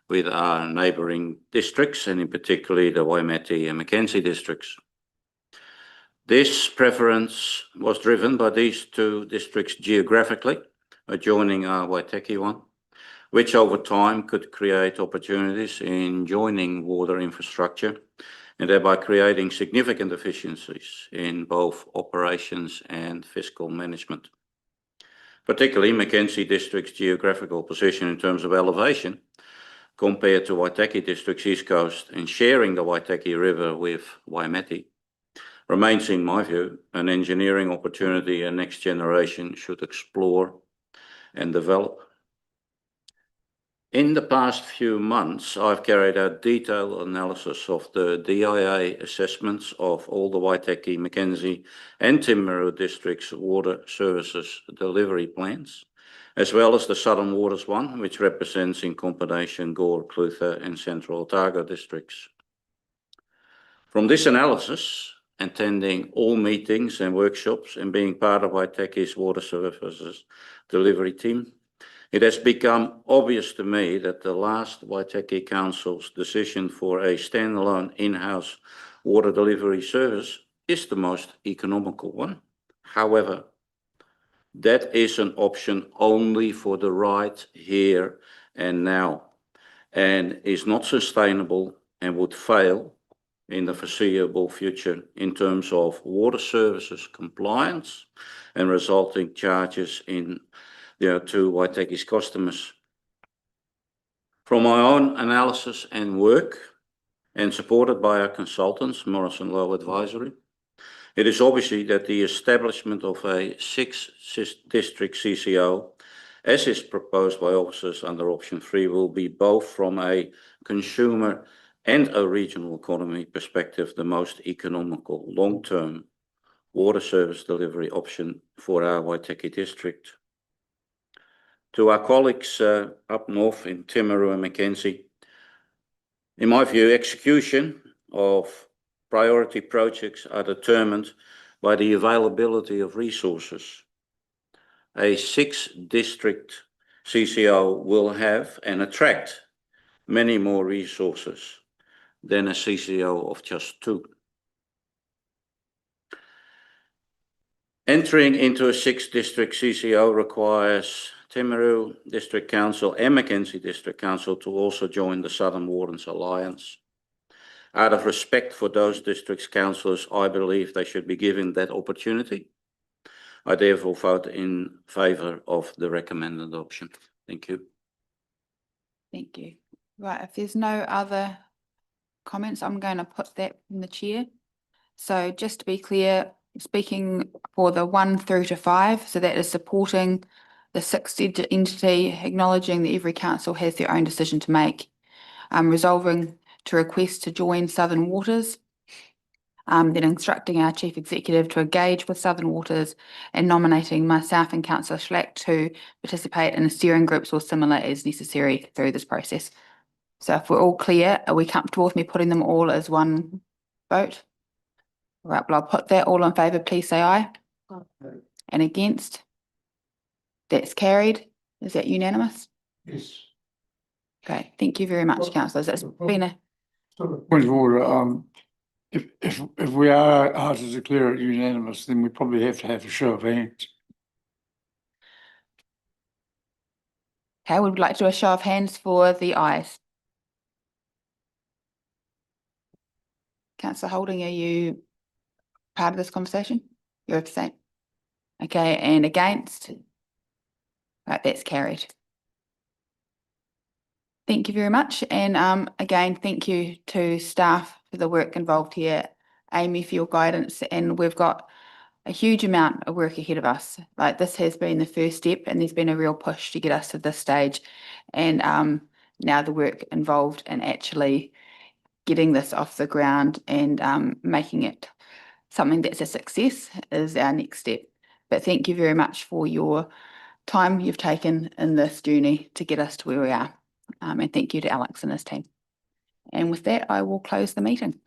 with our neighbouring districts, and in particular the Waimate and Mackenzie districts. This preference was driven by these 2 districts geographically adjoining our Waitaki one, which over time could create opportunities in joining water infrastructure and thereby creating significant efficiencies in both operations and fiscal management. Particularly Mackenzie District's geographical position in terms of elevation compared to Waitaki District's east coast and sharing the Waitaki River with Waimate remains, in my view, an engineering opportunity a next generation should explore and develop. In the past few months, I've carried out detailed analysis of the DIA assessments of all the Waitaki, Mackenzie and Timaru districts' water services delivery plans, as well as the Southern Waters one, which represents in combination Gore, Clutha and Central Otago districts. From this analysis, attending all meetings and workshops and being part of Waitaki's water services delivery team, it has become obvious to me that the last Waitaki Council's decision for a standalone in-house water delivery service is the most economical one. However, that is an option only for the right here and now, and is not sustainable and would fail in the foreseeable future in terms of water services compliance and resulting charges to Waitaki's customers. From my own analysis and work, and supported by our consultants, Morrison Law Advisory, it is obviously that the establishment of a 6-district CCO, as is proposed by officers under option 3, will be both from a consumer and a regional economy perspective the most economical long-term water service delivery option for our Waitaki district. To our colleagues up north in Timaru and Mackenzie, in my view, execution of priority projects are determined by the availability of resources. A 6-district CCO will have and attract many more resources than a CCO of just 2. Entering into a 6-district CCO requires Timaru District Council and Mackenzie District Council to also join the Southern Waters Alliance. Out of respect for those districts' councillors, I believe they should be given that opportunity. I therefore vote in favour of the recommended option. Thank you. Thank you. Right, if there's no other comments, I'm going to put that in the chair. So just to be clear, speaking for the 1 through to 5, so that is supporting the 6th entity, acknowledging that every council has their own decision to make, resolving to request to join Southern Waters, then instructing our Chief Executive to engage with Southern Waters and nominating myself and Councillor Schlack to participate in steering groups or similar as necessary through this process. So if we're all clear, are we comfortable with me putting them all as one vote? Right, well, I'll put that all in favour, please say aye. Aye. And against? That's carried. Is that unanimous? Yes. Okay, thank you very much, councillors. It's been a... Point of order, if we are to declare it unanimous, then we probably have to have a show of hands. Okay, we would like to do a show of hands for the ayes. Councillor Holding, are you part of this conversation? You're abstaining. Okay, and against? Right, that's carried. Thank you very much. And again, thank you to staff for the work involved here, Amy for your guidance, and we've got a huge amount of work ahead of us. Like, this has been the first step, and there's been a real push to get us to this stage. And now the work involved in actually getting this off the ground and making it something that's a success is our next step. But thank you very much for your time you've taken in this journey to get us to where we are. And thank you to Alex and his team. And with that, I will close the meeting.